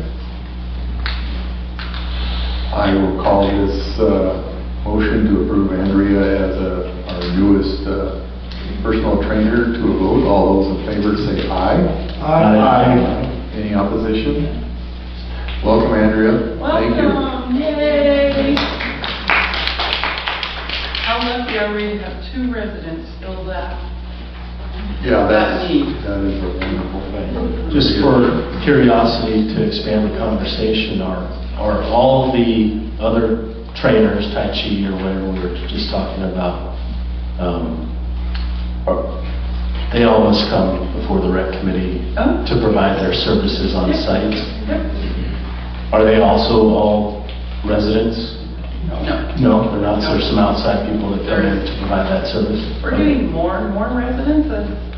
I will call this motion to approve Andrea as our newest personal trainer to a vote. All those in favor say aye. Aye. Any opposition? Welcome, Andrea. Thank you. Welcome, yay! How lucky are we to have 2 residents fill that? Yeah, That need. that is a wonderful thing. Just for curiosity to expand the conversation, are all the other trainers, Tai Chi or whatever we were just talking about, they all must come before the rec committee to provide their services on site? Are they also all residents? No, they're not. So there's some outside people that come in to provide that service? We're getting more and more residents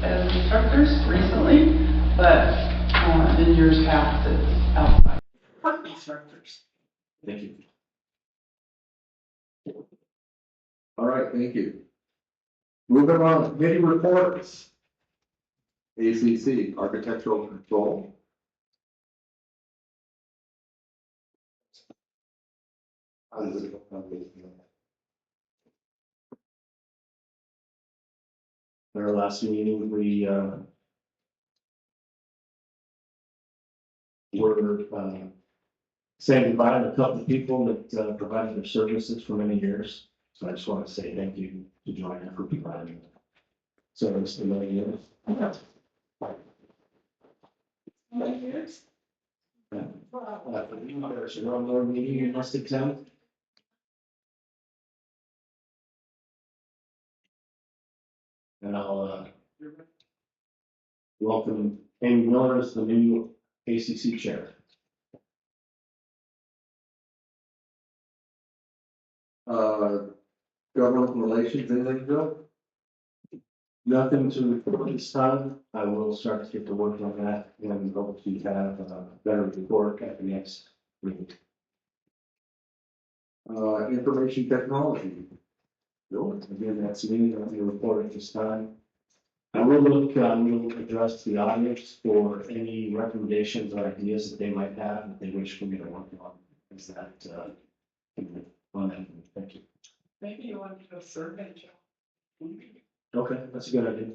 as instructors recently, but in years past, it's outside. Instructors. Thank you. All right, thank you. Moving on, committee reports. ACC, Architectural Control. How does it go? At our last meeting, we were saying goodbye to a couple of people that provided their services for many years. So I just want to say thank you to Joanna for providing service for many years. Many years? There's one more meeting you must attend. And I'll welcome Amy Miller as the new ACC chair. Government relations, anything, Bill? Nothing to report this time. I will start to get to work on that and hope to have a better report at the next meeting. Information technology. Bill, again, that's me, I'm going to report at this time. I will look, we'll address the audience for any recommendations or ideas that they might have that they wish for me to work on. Is that, on that? Thank you. Maybe you want to do a survey, Joe. Okay, that's a good idea.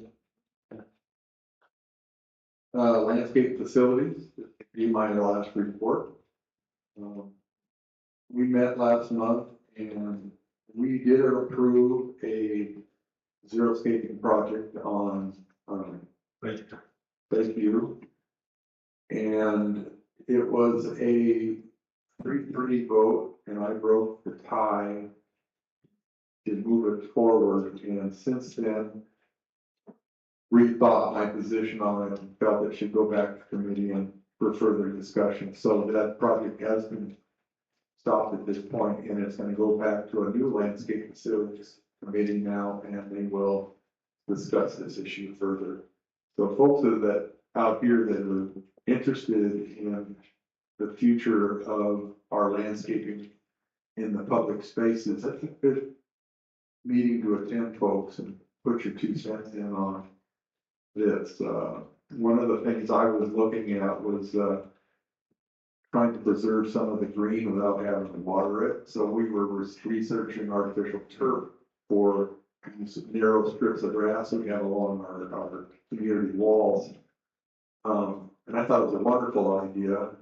Landscape facilities, be my last report. We met last month and we did approve a xeriscaping project on Lakeview. And it was a 3-3 vote, and I broke the tie to move it forward. And since then, rethought my position on it and felt it should go back to committee and for further discussion. So that project has been stopped at this point, and it's going to go back to a new landscape facilities committee now, and they will discuss this issue further. So folks that out here that are interested in the future of our landscaping in the public spaces, that's a good meeting to attend, folks, and put your 2 cents in on this. One of the things I was looking at was trying to preserve some of the green without having to water it. So we were researching artificial turf for these narrow strips of grass that we have along our community walls. And I thought it was a wonderful idea.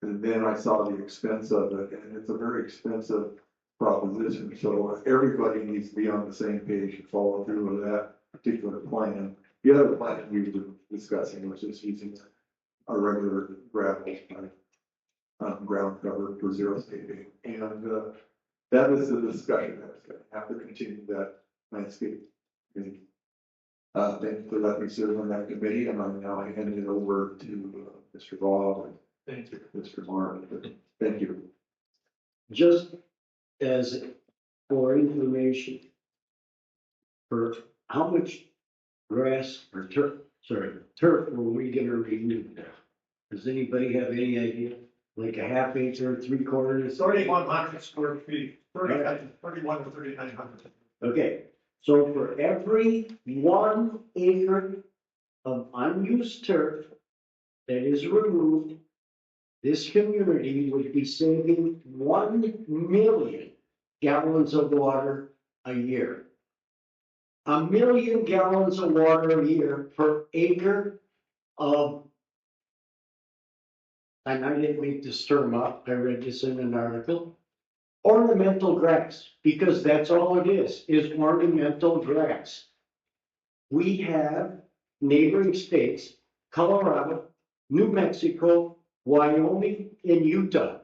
And then I saw the expense of it, and it's a very expensive proposition. So everybody needs to be on the same page and follow through with that particular plan. The other plan we were discussing was just using our regular gravel ground cover for xeriscaping. And that is the discussion that's going to have to continue that landscape committee. Thank you for letting me serve on that committee, and I'm now handing it over to Mr. Bob and thank you, Mr. Martin. Thank you. Just as for information, for how much grass or turf were we gonna remove? Does anybody have any idea? Like a half acre, 3/4? 3,100 square feet, 31 to 3,900. Okay, so for every 1 acre of unused turf that is removed, this community would be saving 1 million gallons of water a year. 1 million gallons of water a year per acre of, and I didn't make this term up, I read this in an article, ornamental grass, because that's all it is ornamental grass. We have neighboring states, Colorado, New Mexico, Wyoming, and Utah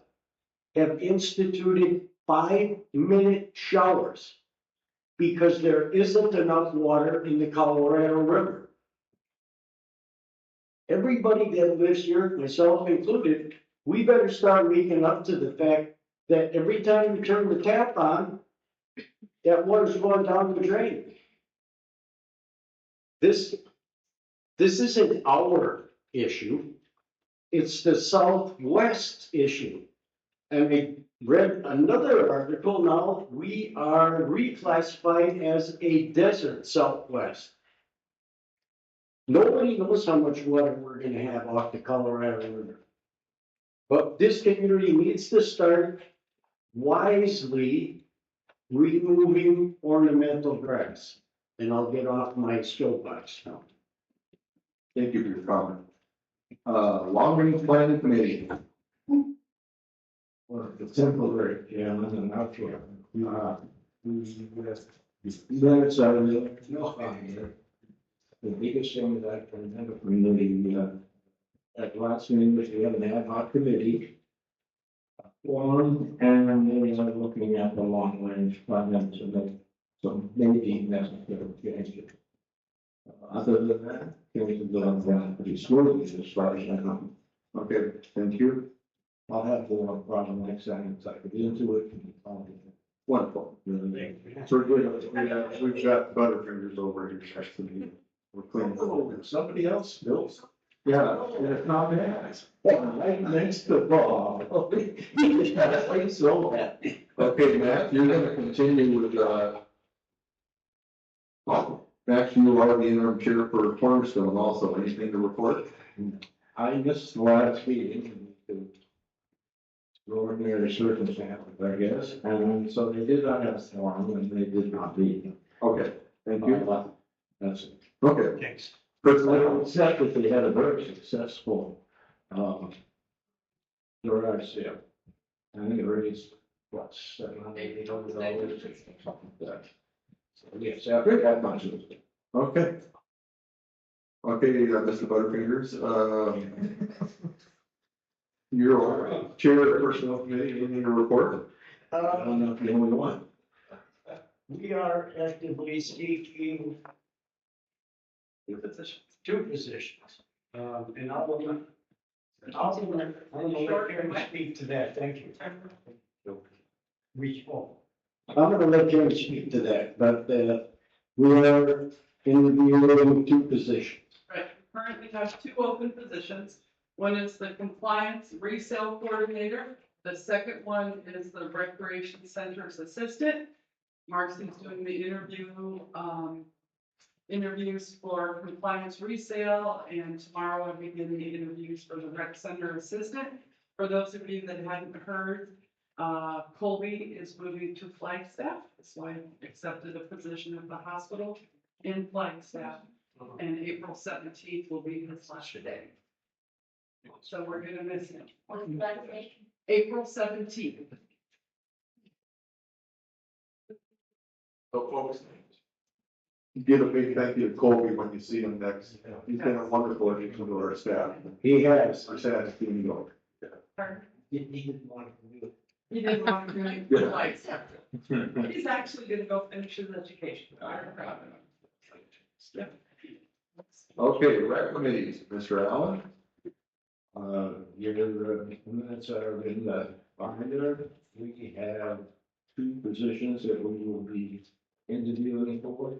have instituted 5-minute showers because there isn't enough water in the Colorado River. Everybody that lives here, myself included, we better start waking up to the fact that every time you turn the tap on, that water's going down the drain. This isn't our issue. It's the Southwest issue. And I read another article now, we are reclassified as a desert Southwest. Nobody knows how much water we're gonna have off the Colorado River. But this community needs to start wisely removing ornamental grass. And I'll get off my soapbox now. Thank you for your comment. Long Range Planning Committee. Well, the temporary, yeah, and not for, minutes are, the biggest thing that I can remember from the, at last meeting, was we had an ad hoc committee formed, and they were looking at the long range plans and make some maybe necessary changes. Other than that, things have gone pretty smoothly as far as I know. Okay, thank you. I'll have the problem next time, so I could get into it. Wonderful. So we've got Butterfingers over here next to me. We're cleaning. Oh, somebody else knows. Yeah, it's not bad. Right next to Bob. I'm so happy. Okay, Matt, you're gonna continue with, Max, you are the interim chair for Cornerstone also. Anything to report? I missed the last meeting. Ordinary circumstances, I guess, and so they did not have a forum, and they did not meet. Okay, thank you. That's it. Okay. Thanks. Personnel. Except that they had a very successful, garage sale. And they raised, what, $700, $800, something like that. So, yes, after that much of it. Okay. Okay, Mr. Butterfingers, you're chair of the personnel committee, anything to report? I don't know if you only one. We are actively seeking two positions. And I'll let Karen speak to that, thank you. I'm gonna let Karen speak to that, but, we are interviewing two positions. Right, we currently have 2 open positions. One is the compliance resale coordinator. The second one is the recreation center's assistant. Marcy's doing the interviews for compliance resale, and tomorrow I'll begin the interviews for the rec center assistant. For those of you that hadn't heard, Colby is moving to Flagstaff, so I accepted a position at the hospital in Flagstaff, and April 17th will be his last day. So we're gonna miss him. April 17th. So folks, give a big thank you to Colby when you see him next. He's been a wonderful addition to our staff. He has. Our staff team, He didn't want to do it. He didn't want to do it for Flagstaff. He's actually gonna go finish his education. I'm proud of him. Yeah. Okay, rec committees, Mr. Allen. Your minutes are in the binder. We have 2 positions that we will be interviewing for.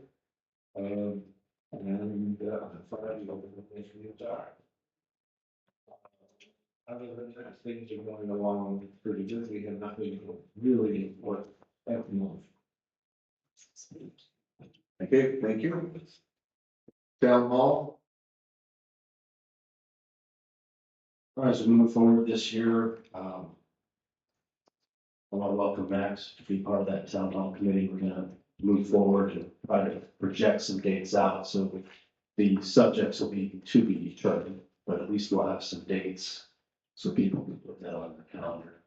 And, Friday, the dark. Other than that, things are going along pretty good. We have nothing really important at the moment. Okay, thank you. Town hall, As we move forward this year, I want to welcome Max to be part of that town hall committee. We're gonna move forward and try to project some dates out, so the subjects will be to be determined, but at least we'll have some dates so people can put that on their calendar.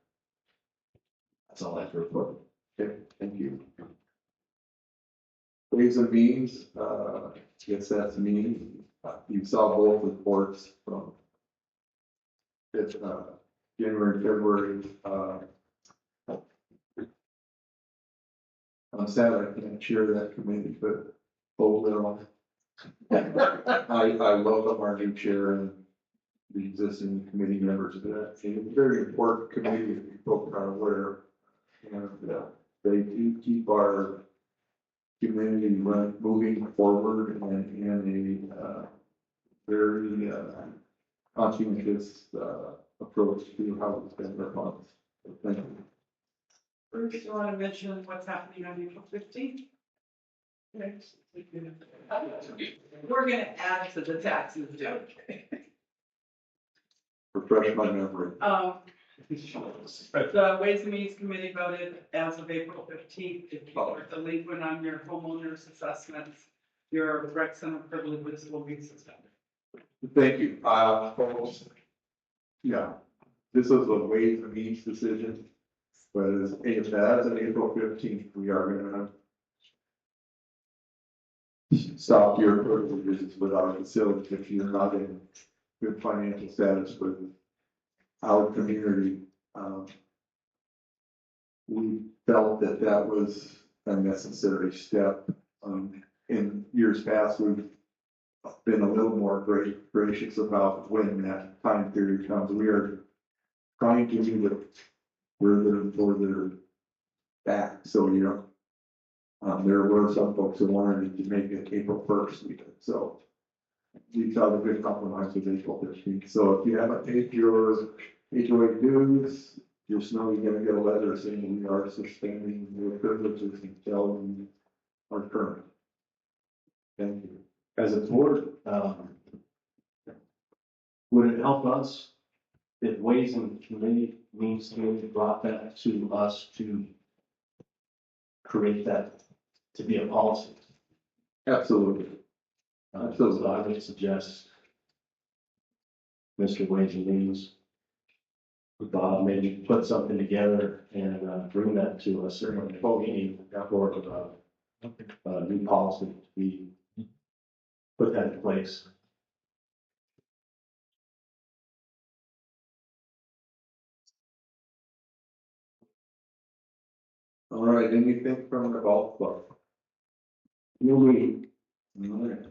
That's all I have to report. okay, thank you. Ways and means, guess that's me. You saw both reports from it's, January, February, I'm sad I can't chair that committee, but hold it on. I welcome our new chair and the existing committee members to that. It's a very important committee, if you folks are aware. And they do keep our community moving forward and in a very conscientious approach to how we spend our funds. So thank you. Bruce, you want to mention what's happening on April 15th? Next. We're going to add to the taxes, okay? Refresh my memory. The Ways and Means Committee voted as of April 15th, if you are delinquent on your homeowner's assessments, your rights and privileges will be suspended. Thank you. Folks, yeah, this is a Ways and Means decision, but as of April 15th, we are going to stop your privileges with our facility if you're not in good financial status with our community. We felt that that was a necessary step. In years past, we've been a little more gracious about when that time period comes. We are trying to move it further back. So, you know, there were some folks who wanted to make it April 1st. So we thought a good compromise was April 15th. So if you haven't paid your HOA dues, just know you're going to get a letter saying we are suspending your privileges until we are current. Thank you. As a board, would it help us if Ways and Means Committee brought that to us to create that to be a policy? Absolutely. So I would suggest Mr. Ways and Means, Bob, maybe put something together and bring that to us, certainly for a new policy to be put that in place. All right, anything from the golf club? No meeting. All right.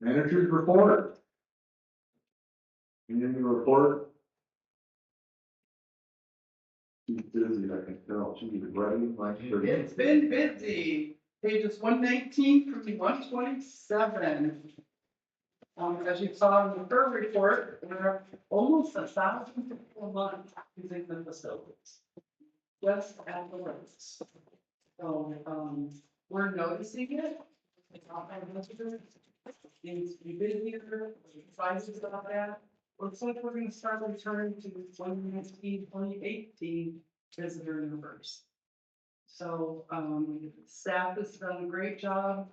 Manager's report. Any report? She's busy, I can tell. She's writing like crazy. It's been busy. Pages 119 through 127. As you saw in the third report, we're almost 1,000 people a month using the facilities. Just at the rates. So, we're noticing it. It's not my visitor. It needs to be busier, prices about that. Looks like we're gonna start returning to 2019, 2018 visitor numbers. So, staff has done a great job.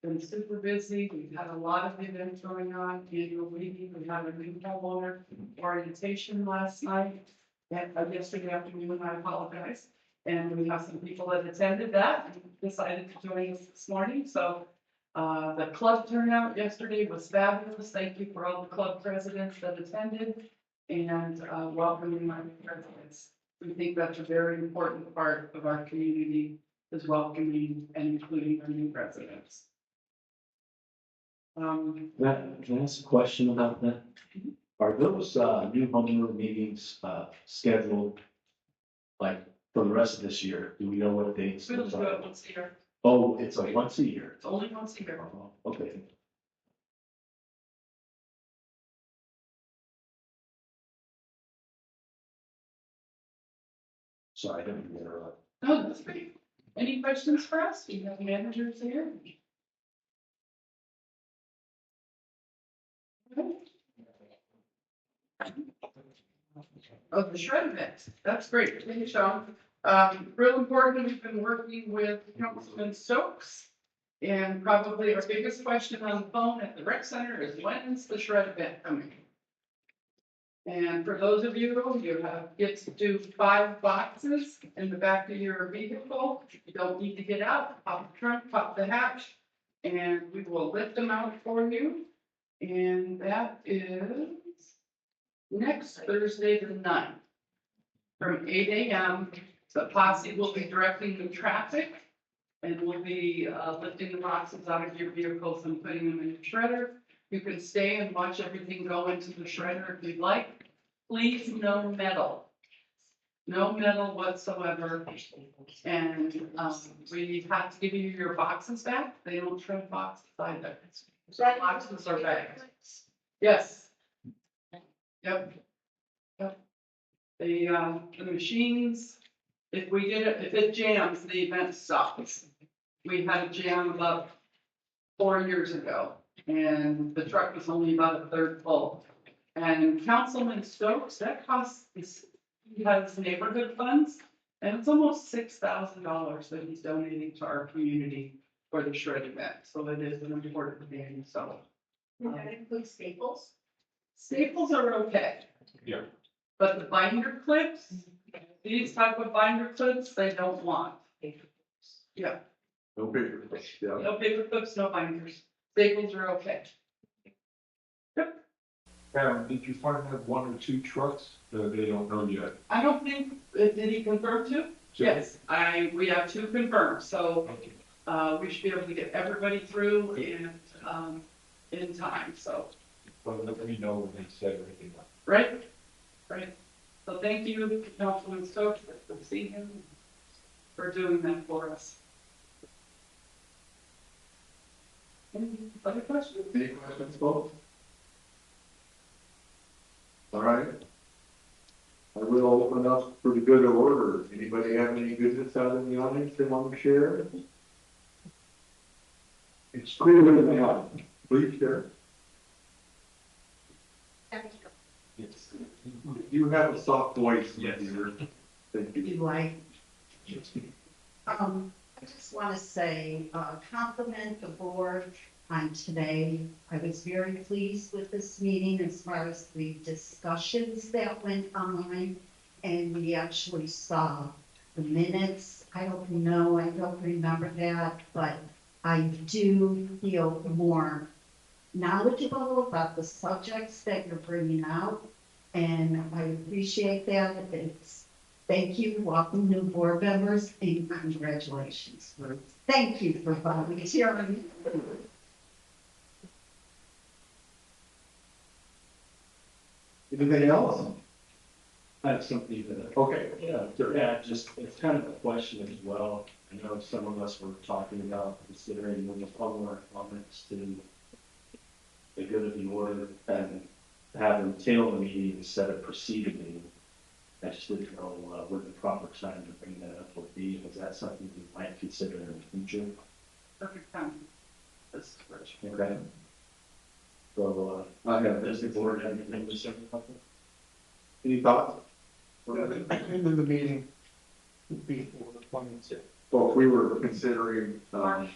Been super busy. We've had a lot of events going on. Annual meeting. We had a new homeowner orientation last night. And yesterday afternoon, I apologize. And we have some people that attended that and decided to join us this morning. So the club turnout yesterday was fabulous. Thank you for all the club presidents that attended and welcoming my new residents. We think that's a very important part of our community is welcoming and including our new residents. Can I ask a question about that? Are those new homeowner meetings scheduled like for the rest of this year? Do we know what dates? We'll do it once a year. Oh, it's a once a year. It's only once a year. Oh, okay. Sorry, I didn't mean to interrupt. No, that's great. Any questions for us? We have managers here. Oh, the shred event. That's great. Thank you, Sean. Real important, we've been working with Councilman Stokes. And probably our biggest question on the phone at the rec center is when's the shred event coming? And for those of you get to do 5 boxes in the back of your vehicle. You don't need to get out, pop the trunk, pop the hatch, and we will lift them out for you. And that is next Thursday the 9th from 8 a.m. The posse will be directing the traffic and we'll be lifting the boxes out of your vehicles and putting them in the shredder. You can stay and watch everything go into the shredder if you'd like. Please, no metal. No metal whatsoever. And we have to give you your boxes back. They don't shred boxes either. So boxes are back. Yes. Yep. The machines, if it jams, the event stops. We had a jam about 4 years ago, and the truck was only about a third full. And Councilman Stokes, that costs, he has neighborhood funds, and it's almost $6,000 that he's donating to our community for the shred event. So it is an important thing. So Does that include staples? staples are okay. Yeah. But the binder clips, these type of binder clips, they don't want. Yeah, No paper clips, yeah. no paper clips, no binders. Staples are okay. Karen, did you find that 1 or 2 trucks? They don't know yet. I don't think, did he confirm 2? Yes, we have 2 confirmed, so, we should be able to get everybody through and, in time, so. Well, let me know when they set everything up. Right? So thank you, Councilman Stokes, for seeing him, for doing that for us. Any other questions? Any questions, folks? All right. I will open up for the good of order. Anybody have any goodness out in the audience they want to share? It's clearly in the audience. Please share. Yes. You have a soft voice, yes. Thank you. You like? I just want to say, compliment the board on today. I was very pleased with this meeting as far as the discussions that went on, and we actually saw the minutes. I don't remember that, but I do feel more knowledgeable about the subjects that you're bringing out, and I appreciate that. Thank you, welcome new board members, and congratulations. Thank you for volunteering. Anything else? I have something to. Okay. Yeah, just, it's kind of a question as well. I know some of us were talking about considering moving more comments to the good of the order and have them tail the meeting instead of preceding the meeting. I just didn't know what the proper time to bring that up would be. Is that something you might consider in the future? Perfect time. This is rich. Okay. So, I have this board, anything to say about that? Any thoughts? End of the meeting would be for the finance. Well, we were considering March,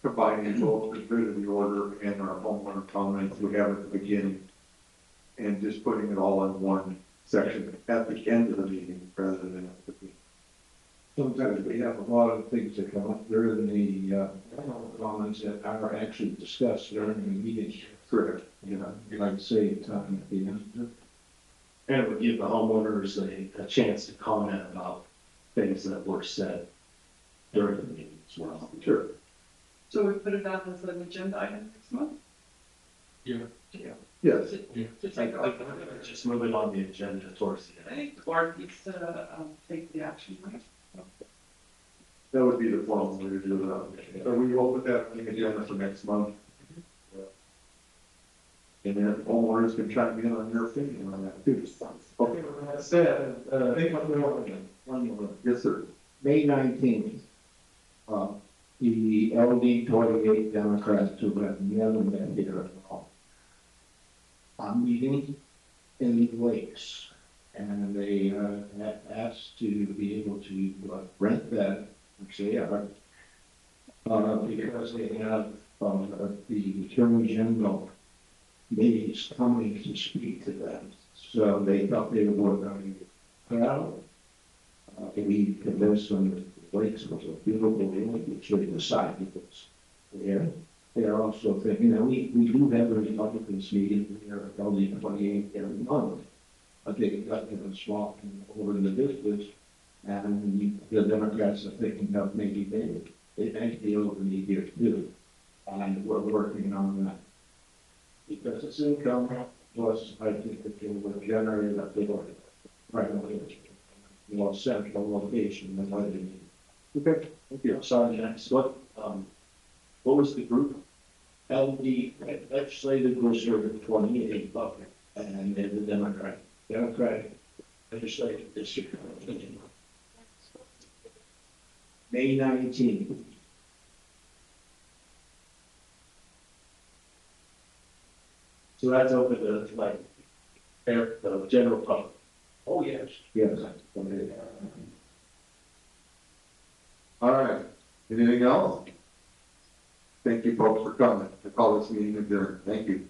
combining both the good of the order and our homeowner comments we have at the beginning and just putting it all in one section at the end of the meeting rather than at the beginning. Sometimes we have a lot of things that come up during the comments that are actually discussed during the meeting. Correct. You know, you like to save time at the end. And it would give the homeowners a chance to comment about things that were said during the meeting as well. Sure. So we put it on as an agenda item next month? Yes. Just move it on the agenda towards the I end. think the board needs to, take the action, right? That would be the formal way to do it. So we will put that on the agenda for next month. And then homeowners can chime in on your opinion on that too. Okay, that said, one more. Yes, sir. May 19th, the LD 28 Democrats who have never been here at all. I'm meeting in the lakes, and they had asked to be able to rent that, actually, because they have the Attorney General is coming to speak to them. So they thought they were going to travel. We convinced them that the lakes was a beautiful thing, which they decided was there. They're also thinking, we do have a Republicans meeting here at LD 28 every month. But they got them small over in the distance, and the Democrats are thinking of maybe they may be over me here too. And we're working on that. Because it's income, plus I think that it will generate a big right more central location than what it is. Okay, thank you. Sorry, next, what was the group? LD, Legislative District 28, and then the Democratic Legislative District. May 19th. So that's open to like, the general public. Oh, yes. Yes. All right. Anything else? Thank you folks for coming. I call this meeting adjourned. Thank you.